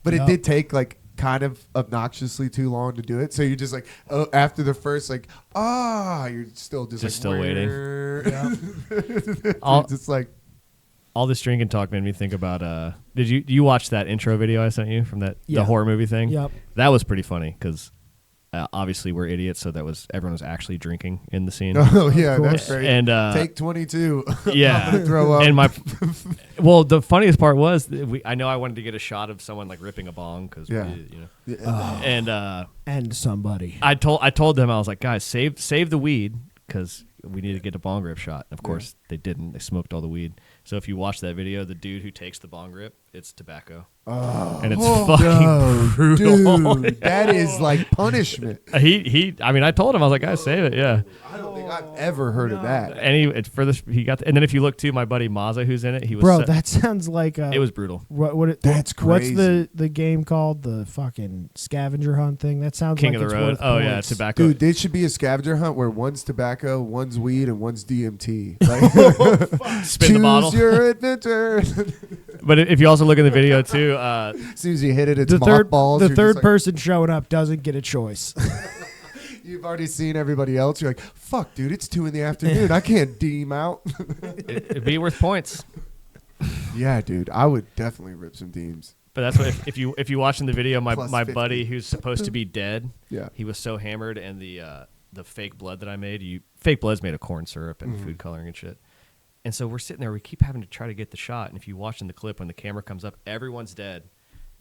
But it Yep. did take like kind of obnoxiously too long to do it. So you're just like, oh, after the first, like, you're still just like, still waiting. It's just like, All this drinking talk made me think about. Did you watch that intro video I sent you from the Yeah. horror movie thing? Yep. That was pretty funny because obviously we're idiots, so everyone was actually drinking in the scene. oh, yeah, course. that's great. And Take 22. yeah, I'm gonna throw up. and well, the funniest part was I know I wanted to get a shot of someone like ripping a bong because Yeah. and And somebody. I told them I was like, guys, save the weed because we need to get a bong rip shot. And of course, they didn't. They smoked all the weed. So if you watch that video, the dude who takes the bong rip, it's tobacco, and it's fucking no, brutal. dude, that is like punishment. He. I mean, I told him I was like, guys, save it. Yeah. I don't think I've ever heard of that. And he got. And then if you look too, my buddy Mazza, who's in it, he was. Bro, that sounds like it was brutal. That's crazy. What's the game called? The fucking scavenger hunt thing? That sounds King like of the it's Road. worth Oh yeah, points. tobacco. Dude, there should be a scavenger hunt where one's tobacco, one's weed, and one's DMT. Like, Spin the bottle. Choose your adventure. But if you also look in the video too, As soon as you hit it, it's The third mothballs. the You're third just like- person showing up doesn't get a choice. You've already seen everybody else. You're like, fuck, dude, it's 2 PM. I can't deem out. it'd be worth points. Yeah, dude, I would definitely rip some deems. But that's what if you watch in the video, my Plus 50. buddy who's supposed to be dead, Yeah. he was so hammered, and the fake blood that I made, fake blood's made of corn syrup and Mm-hmm. food coloring and shit. And so we're sitting there, we keep having to try to get the shot, and if you watch in the clip when the camera comes up, everyone's dead.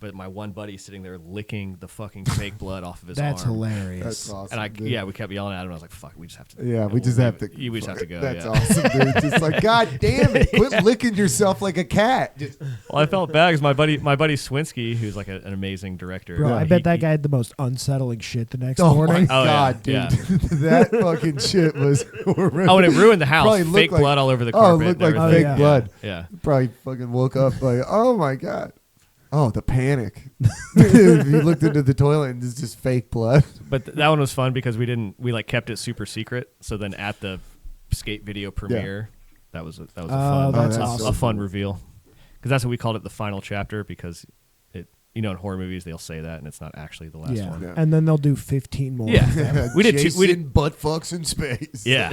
But my one buddy's sitting there licking the fucking fake blood off of his That's arm. hilarious. That's awesome. And dude. we kept yelling at him. I was like, "Fuck, we just have to." Yeah, we just have to. We just have to go. That's yeah. awesome, dude. Just like, God damn it, quit licking yourself like a cat. Just, Well, I felt bad because my buddy Swinski, who's like an amazing director. Bro, I he- bet that he- guy had the most unsettling shit the next oh morning. my Oh, yeah, God, dude, yeah. that fucking shit was horrific. Oh, and it ruined the house. Probably looked Fake like- blood all over the Oh, carpet. it looked and like everything. fake yeah. blood. Yeah. Probably fucking woke up like, oh my God. Oh, the panic. If you looked into the toilet and it's just fake blood. But that one was fun because we like kept it super secret. So then at the skate video premiere, that was a Oh, fun that's awesome. a fun reveal. Because that's what we called it, the final chapter. Because in horror movies they'll say that and it's not actually the last Yeah. one. Yeah. And then they'll do 15 more. Yeah. We did two- Jason we did- butt fucks in space. Yeah,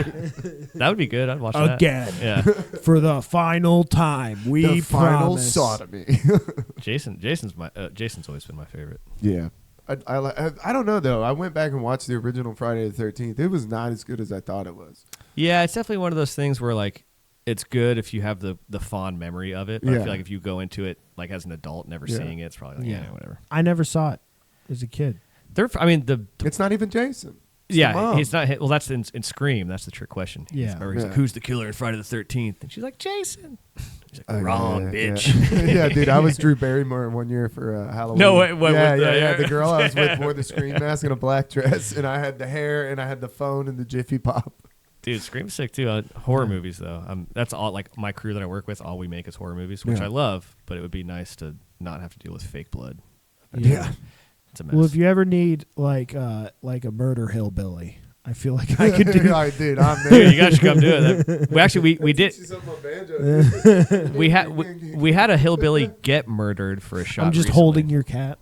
that would be good. I'd watch that Again. Yeah, For the final time. We The final promise. sodomy. Jason's always been my favorite. Yeah. I don't know, though. I went back and watched the original Friday the 13th. It was not as good as I thought it was. Yeah, it's definitely one of those things where like it's good if you have the fond memory of it. But I Yeah. feel like if you go into it like as an adult, never Yeah. seeing it, it's probably like Yeah. whatever. I never saw it as a kid. I mean the It's not even Jason. It's the yeah, mom. he's not. Well, that's in Scream. That's the trick question. Yeah. He's like, Yeah. who's the killer in Friday the 13th? And she's like, Jason. He's like, Oh, wrong, yeah, bitch. Yeah. Yeah, dude, I was Drew Barrymore one year for Halloween. No, what, yeah, with yeah, the yeah. hair? The girl I was with wore the screen mask and a black dress, and I had the hair, and I had the phone and the Jiffy Pop. Dude, Scream's sick too. Horror movies though. That's all. Like my crew that I work with, all we make is horror movies, which Yeah. I love. But it would be nice to not have to deal with fake blood. Yeah. It's a mess. Well, if you ever need like a murder hillbilly, I feel like I could do. I did. I'm there. Dude, you guys should come do it. We actually we did. We had a hillbilly get murdered for a shot. I'm just recently. holding your cat.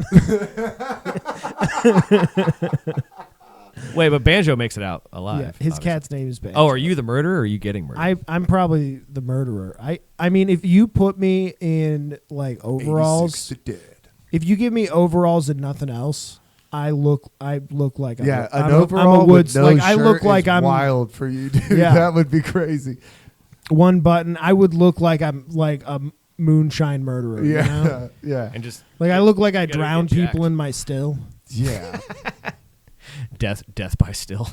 Wait, but Banjo makes it out alive. Yeah, his obviously. cat's name is Banjo. Oh, are you the murderer or are you getting murdered? I'm probably the murderer. I mean, if you put me in like overalls, 86 to dead. if you give me overalls and nothing else, I look like Yeah, I'm an a overall woods with no like I look shirt like is I'm wild for you, dude. Yeah. That would be crazy. one button. I would look like I'm like a moonshine murderer. Yeah, You know? yeah, and just Like I look like I You gotta drown get jacked. people in my still. yeah. death by still.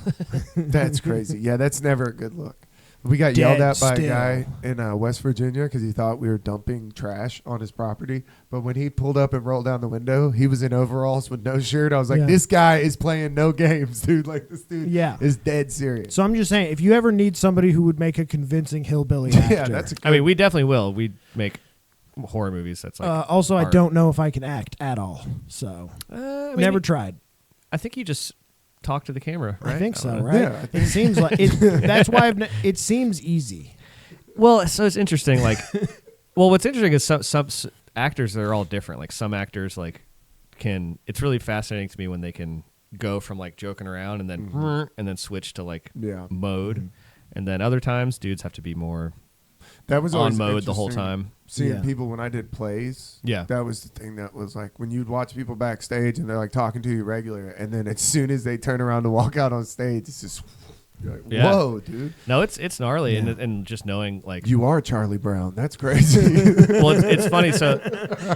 That's crazy. Yeah, that's never a good look. We got Dead yelled at by still. a guy in West Virginia because he thought we were dumping trash on his property. But when he pulled up and rolled down the window, he was in overalls with no shirt. I was like, Yeah. this guy is playing no games, dude. Like, this dude Yeah. is dead serious. So I'm just saying, if you ever need somebody who would make a convincing hillbilly actor, Yeah, that's a good, I mean, we definitely will. We make horror movies. That's like also, I art. don't know if I can act at all. So I mean, never tried. I think you just talk to the camera, right? I think so, don't know. right? Yeah, I It seems like it. That's why it seems easy. Well, so it's interesting. Like, well, what's interesting is some actors, they're all different. Like some actors, like can. It's really fascinating to me when they can go from like joking around and then switch to like yeah. mode, and then other times dudes have to be more That was on always mode the whole interesting. time. Seeing Yeah. people when I did plays, Yeah. that was the thing that was like when you'd watch people backstage and they're like talking to you regular, and then as soon as they turn around to walk out on stage, it's just you're like, Yeah. whoa, dude, No, it's gnarly, Yeah. and just knowing like you are Charlie Brown. That's crazy. well, it's funny. So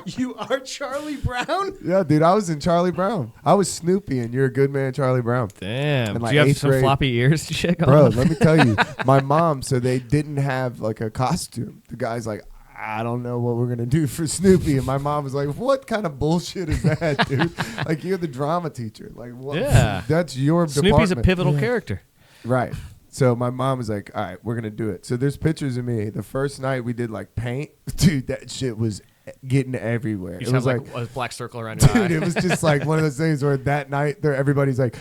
You are Charlie Brown. Yeah, dude, I was in Charlie Brown. I was Snoopy, and you're a good man, Charlie Brown. damn, In, like, do you have 8th some grade. floppy ears and shit going Bro, on? let me tell you, my mom, so they didn't have like a costume. The guy's like, I don't know what we're gonna do for Snoopy, and my mom was like, "What kind of bullshit is that, dude? Like you're the drama teacher. Like, what? Yeah. That's your Snoopy's a department." pivotal Yeah. character. Right. So my mom was like, "All right, we're gonna do it." So there's pictures of me. The first night we did like paint, dude. That shit was getting everywhere. You It just was have like, like a black circle around your eye. dude, it was just like one of those things where that night there, everybody's like,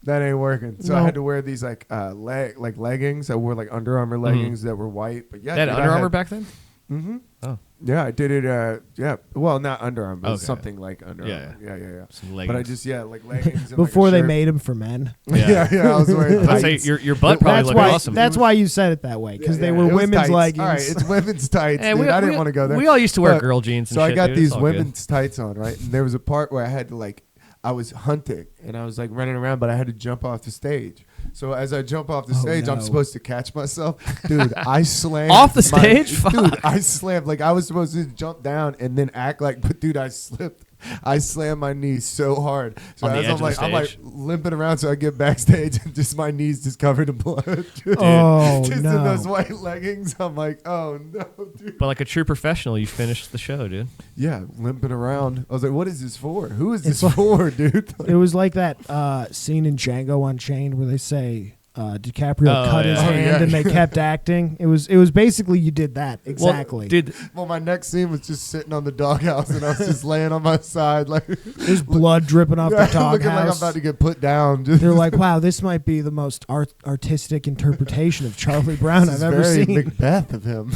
that ain't working. So I No. had to wear these like leggings. I wore like Under Armour leggings that were white. But yeah, They had dude, Under Armour back then. Mm-hmm. Oh, Yeah, I did it. Yeah, well, not Under Armour, but Okay. something like Under Yeah, Armour. Yeah. some But leggings. I just like leggings and, Before like, a they shirt. made him for men. Yeah, I was wearing Let's say tights. your butt probably That's looked why. awesome. That's why you said it that way because Yeah, they yeah, were it was women's tights. leggings. All right, it's women's tights, Hey, dude. I didn't want to go there. We all used to wear But- girl jeans. And So I shit, got dude. It's these all good. women's tights on, right? And there was a part where I had to like, I was hunting and I was like running around, but I had to jump off the stage. So as I jump off the Oh, stage, I'm no. supposed to catch myself, dude. I slammed Off the stage? dude. I slammed like I was supposed to jump down and then act like, but dude, I slipped. I slammed my knee so hard. So On the as edge I'm of the like, I'm like stage? limping around, so I get backstage and just my knees just covered in blood. Dude. Oh Just in no! those white leggings, I'm like, oh no, dude. But like a true professional, you finished the show, dude. Yeah, limping around. I was like, what is this for? Who is this It's like- for, dude? It was like that scene in Django Unchained where they say DiCaprio Oh, cut his yeah. Oh, hand yeah. and they kept acting. It was basically you did that exactly. Well, dude, Well, my next scene was just sitting on the doghouse, and I was just laying on my side, like There's blood dripping off yeah, the looking like I'm doghouse. about to get put down. Just, They're like, wow, this might be the most artistic interpretation of Charlie Brown this I've is ever very seen. Macbeth of him.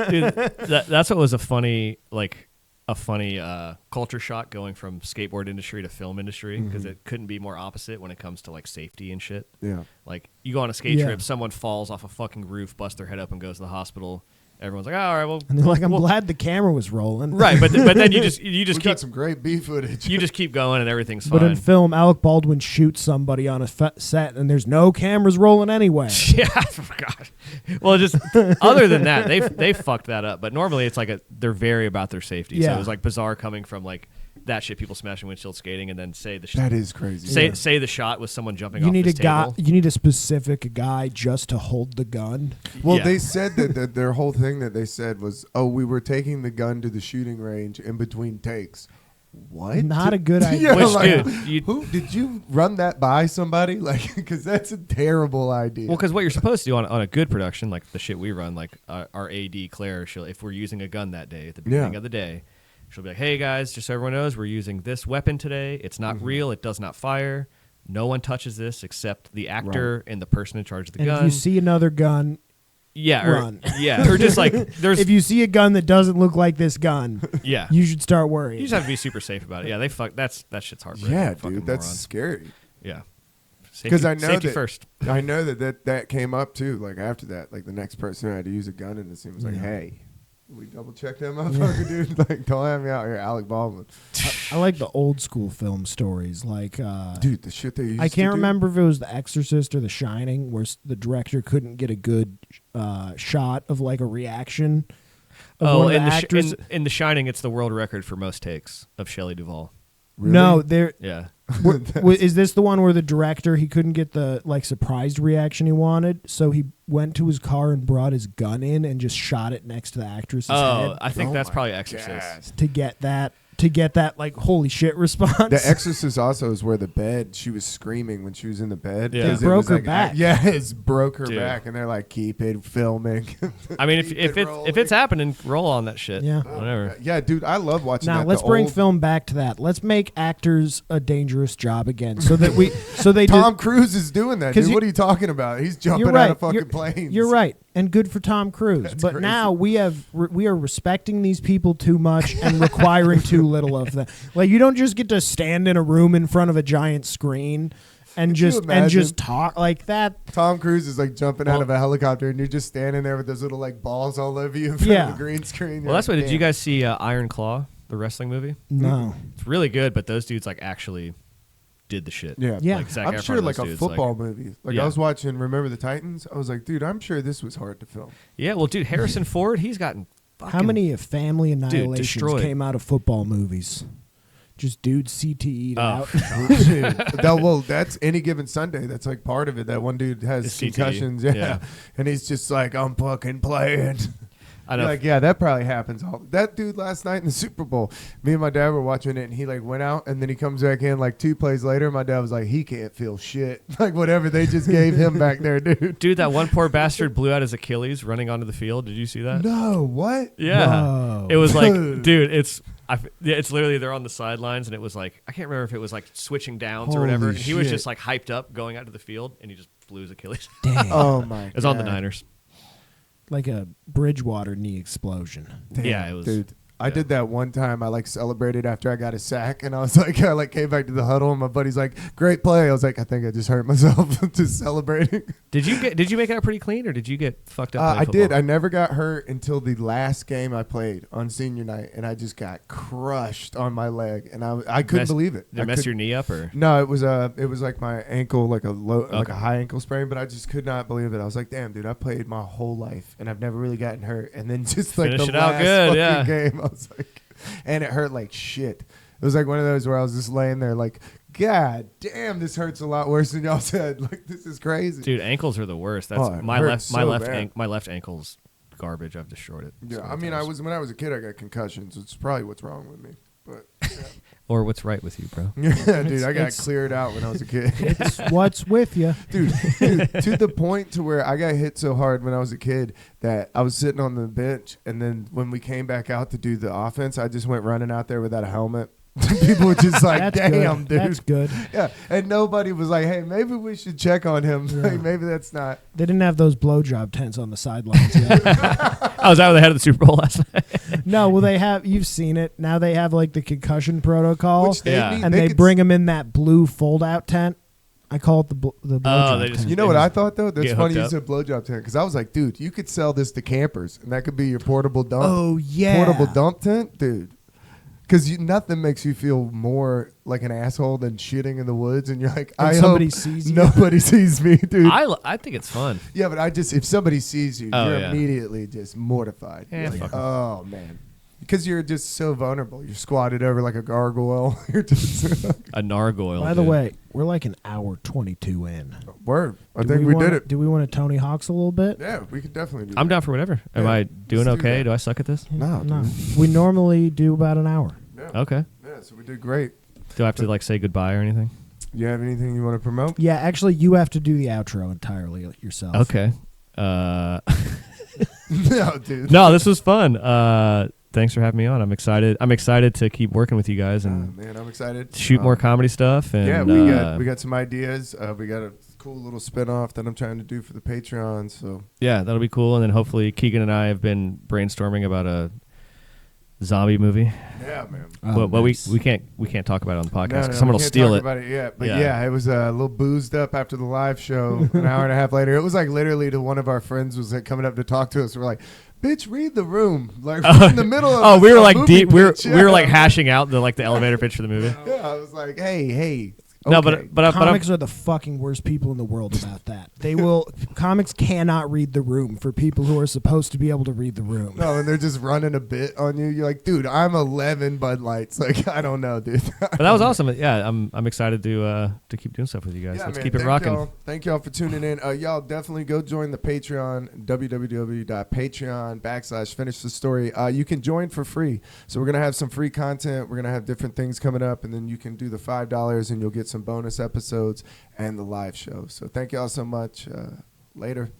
dude, that's what was a funny culture shock going from skateboard industry to film industry because it couldn't be more opposite when it comes to like safety and shit. yeah, Like you go on a skate Yeah. trip, someone falls off a fucking roof, busts their head up, and goes to the hospital. Everyone's like, oh, all right, well, And they're like, I'm well- glad the camera was rolling. right, but then you just we keep got some great B footage. you just keep going and everything's But fine. in film, Alec Baldwin shoots somebody on a set and there's no cameras rolling anyway. Yeah, oh God. Well, just other than that, they fucked that up. But normally it's like they're very about their safety. So Yeah. it was like bizarre coming from like that shit, people smashing windshield skating, and then say the That is crazy. say the shot was someone jumping You off need a this guy. table. You need a specific guy just to hold the gun. Well, Yeah. they said that their whole thing that they said was, oh, we were taking the gun to the shooting range in between takes. what? Not a good idea. Yeah, Which, like, dude, you- who did you run that by somebody? Like, because that's a terrible idea. Well, because what you're supposed to do on a good production, like the shit we run, like our AD Claire, if we're using a gun that day at the beginning of the day, she'll be like, "Hey guys, just so everyone knows, we're using this weapon today. It's not real. It does not fire. No one touches this except the actor and the person in charge of the And gun." if you see another gun, run. or just like there's if you see a gun that doesn't look like this gun, yeah. you should start worrying. You just have to be super safe about it. Yeah, that shit's heartbreaking. yeah, Fucking dude, that's morons. scary. Yeah. Because I know safety that first. I know that came up too. Like after that, like the next person had to use a gun, and it seems like, hey, we double check that motherfucker, dude. Like, don't have me out here, Alec Baldwin. I like the old school film stories, like Dude, the shit they used I to can't do. remember if it was The Exorcist or The Shining, where the director couldn't get a good shot of like a reaction. Of one of in the the actors. in The Shining, it's the world record for most takes of Shelley Duvall. Really? No, there. Yeah. Is this the one where the director he couldn't get the like surprised reaction he wanted, so he went to his car and brought his gun in and just shot it next to the actress's Oh, head I think Oh that's my probably Exorcist. God. to get that like holy shit response. The Exorcist also is where the bed, she was screaming when she was in the bed. Yeah. 'cause It broke was her like, back. Yeah, it's broke her Dude. back, and they're like, keep it filming. I mean, Keep if it it's happening, roll on that shit. Yeah. Whatever. Yeah, dude, I love watching Now that. let's The bring old- film back to that. Let's make actors a dangerous job again, so that they Tom Cruise is doing that, 'Cause dude. you- What are you talking about? He's jumping You're right. out of fucking You're- planes. You're right, and good for Tom Cruise. That's but crazy. now we are respecting these people too much and requiring too little of them. Like you don't just get to stand in a room in front of a giant screen and Could you just imagine? talk like that. Tom Cruise is like jumping out Well- of a helicopter, and you're just standing there with those little like balls all over you in front Yeah. of a green screen. Well, that's what. Did you guys see Iron Claw, the wrestling movie? No, It's really good, but those dudes like actually did the shit. Yeah, Yeah. Like Zac I'm Efron sure and like those a dudes, football movie. Like Yeah. I was watching Remember the Titans. I was like, dude, I'm sure this was hard to film. Yeah, well, dude, Harrison Ford, he's gotten fucking, how many family annihilations destroyed. came out of football movies? Just dudes CTE'd Oh. out. Well, that's Any Given Sunday. That's like part of it. That one dude has It's CTE. concussions. Yeah. And he's just like, I'm fucking playing. I know. You're like, yeah, that probably happens. That dude last night in the Super Bowl, me and my dad were watching it, and he like went out, and then he comes back in like 2 plays later. My dad was like, he can't feel shit. Like whatever they just gave him back there, dude. Dude, that one poor bastard blew out his Achilles running onto the field. Did you see that? No, what? Yeah. Whoa. It was like, Dude. dude, it's literally they're on the sidelines, and it was like I can't remember if it was like switching downs or whatever. Holy And he was shit. just like hyped up going out to the field, and he just blew his Achilles. Damn. Oh my! It was on the Niners. Like a Bridgewater knee explosion. Yeah, it was. Dude, I yeah. did that one time. I like celebrated after I got a sack, and I was like, I like came back to the huddle, and my buddy's like, "Great play." I was like, I think I just hurt myself just celebrating. Did you make it out pretty clean, or did you get fucked up? playing I did. football? I never got hurt until the last game I played on senior night, and I just got crushed on my leg, and I couldn't Mess- believe it. Did I it mess could- your knee up, or? No, it was like my ankle, like like Okay. a high ankle sprain, but I just could not believe it. I was like, damn, dude, I played my whole life, and I've never really gotten hurt, and then just like Finish the it out last good, fucking yeah. game, I was like, and it hurt like shit. It was like one of those where I was just laying there like, God damn, this hurts a lot worse than y'all said. Like, this is crazy. Dude, ankles are the worst. That's Oh, it my hurts left so bad. my left ankle's garbage. I've destroyed it. Yeah, so I many mean, times. when I was a kid, I got concussions. It's probably what's wrong with me. But Or what's right with you, bro? yeah, dude, I got It's- cleared out when I was a kid. It's what's with you. dude, to the point to where I got hit so hard when I was a kid that I was sitting on the bench, and then when we came back out to do the offense, I just went running out there without a helmet. People were just like, That's "Damn, good. dude." That's good. Yeah, and nobody was like, "Hey, maybe we should check on him. Yeah. Like, maybe that's not." They didn't have those blowjob tents on the sidelines yet. I was out with the head of the Super Bowl last night. No, well, they have. You've seen it. Now they have like the concussion protocol, Which they Yeah. need- and they could bring them in that blue fold-out tent. I call it the blowjob they just- tent. You know what I thought though? That's Get funny. You hooked said blowjob tent because I was like, dude, you could sell this to campers, and that could be your portable dump. Oh yeah, Portable dump tent, dude. Because nothing makes you feel more like an asshole than shitting in the woods, and you're like, And I somebody hope sees you. nobody sees me, dude. I think it's fun. Yeah, but if somebody sees you, Oh, you're yeah. immediately just mortified. Yeah, You're like, fuck 'em. oh man, because you're just so vulnerable. You're squatted over like a gargoyle. You're just A nargoyle. By the dude. way, we're like an hour 22 in. word. I Do think we wanna- did it. Do we want to Tony Hawk's a little bit? Yeah, we could definitely do. I'm that. down for whatever. Am Yeah, I doing let's do okay? that. Do I suck at this? No, No, dude. we normally do about an hour. Yeah. Okay. Yeah. Yeah, so we did great. Do I have to like say goodbye or anything? You have anything you want to promote? Yeah, actually, you have to do the outro entirely yourself. Okay. No, dude. No, this was fun. Thanks for having me on. I'm excited. I'm excited to keep working with you guys and Man, I'm excited. shoot more comedy stuff. And Yeah, we got some ideas. We got a cool little spinoff that I'm trying to do for the Patreon. So yeah, that'll be cool. And then hopefully Keegan and I have been brainstorming about a zombie movie. yeah, man. Oh, Well, nice. we can't talk about it on the podcast. 'Cause No, someone we will can't steal talk it. about it yet. But Yeah. yeah, it was a little boozed up after the live show an hour and a half later. It was like literally to one of our friends was like coming up to talk to us. We're like, bitch, read the room. Like we're in the middle of Oh, we were a like movie deep. We pitch. were like Yeah. hashing out the elevator pitch for the movie. Yeah, I was like, hey. No, okay. but I'm Comics are the fucking worst people in the world about that. Comics cannot read the room for people who are supposed to be able to read the room. No, and they're just running a bit on you. You're like, dude, I'm 11 Bud Lights. Like, I don't know, dude. But that was awesome. Yeah, I'm excited to keep doing stuff with you guys. Yeah, Let's man, keep it thank rocking. Y'all. Thank y'all for tuning in. Y'all definitely go join the Patreon, www.patreon.com/finish the story. You can join for free. So we're going to have some free content. We're going to have different things coming up, and then you can do the $5 and you'll get some bonus episodes and the live show. So thank y'all so much. Later.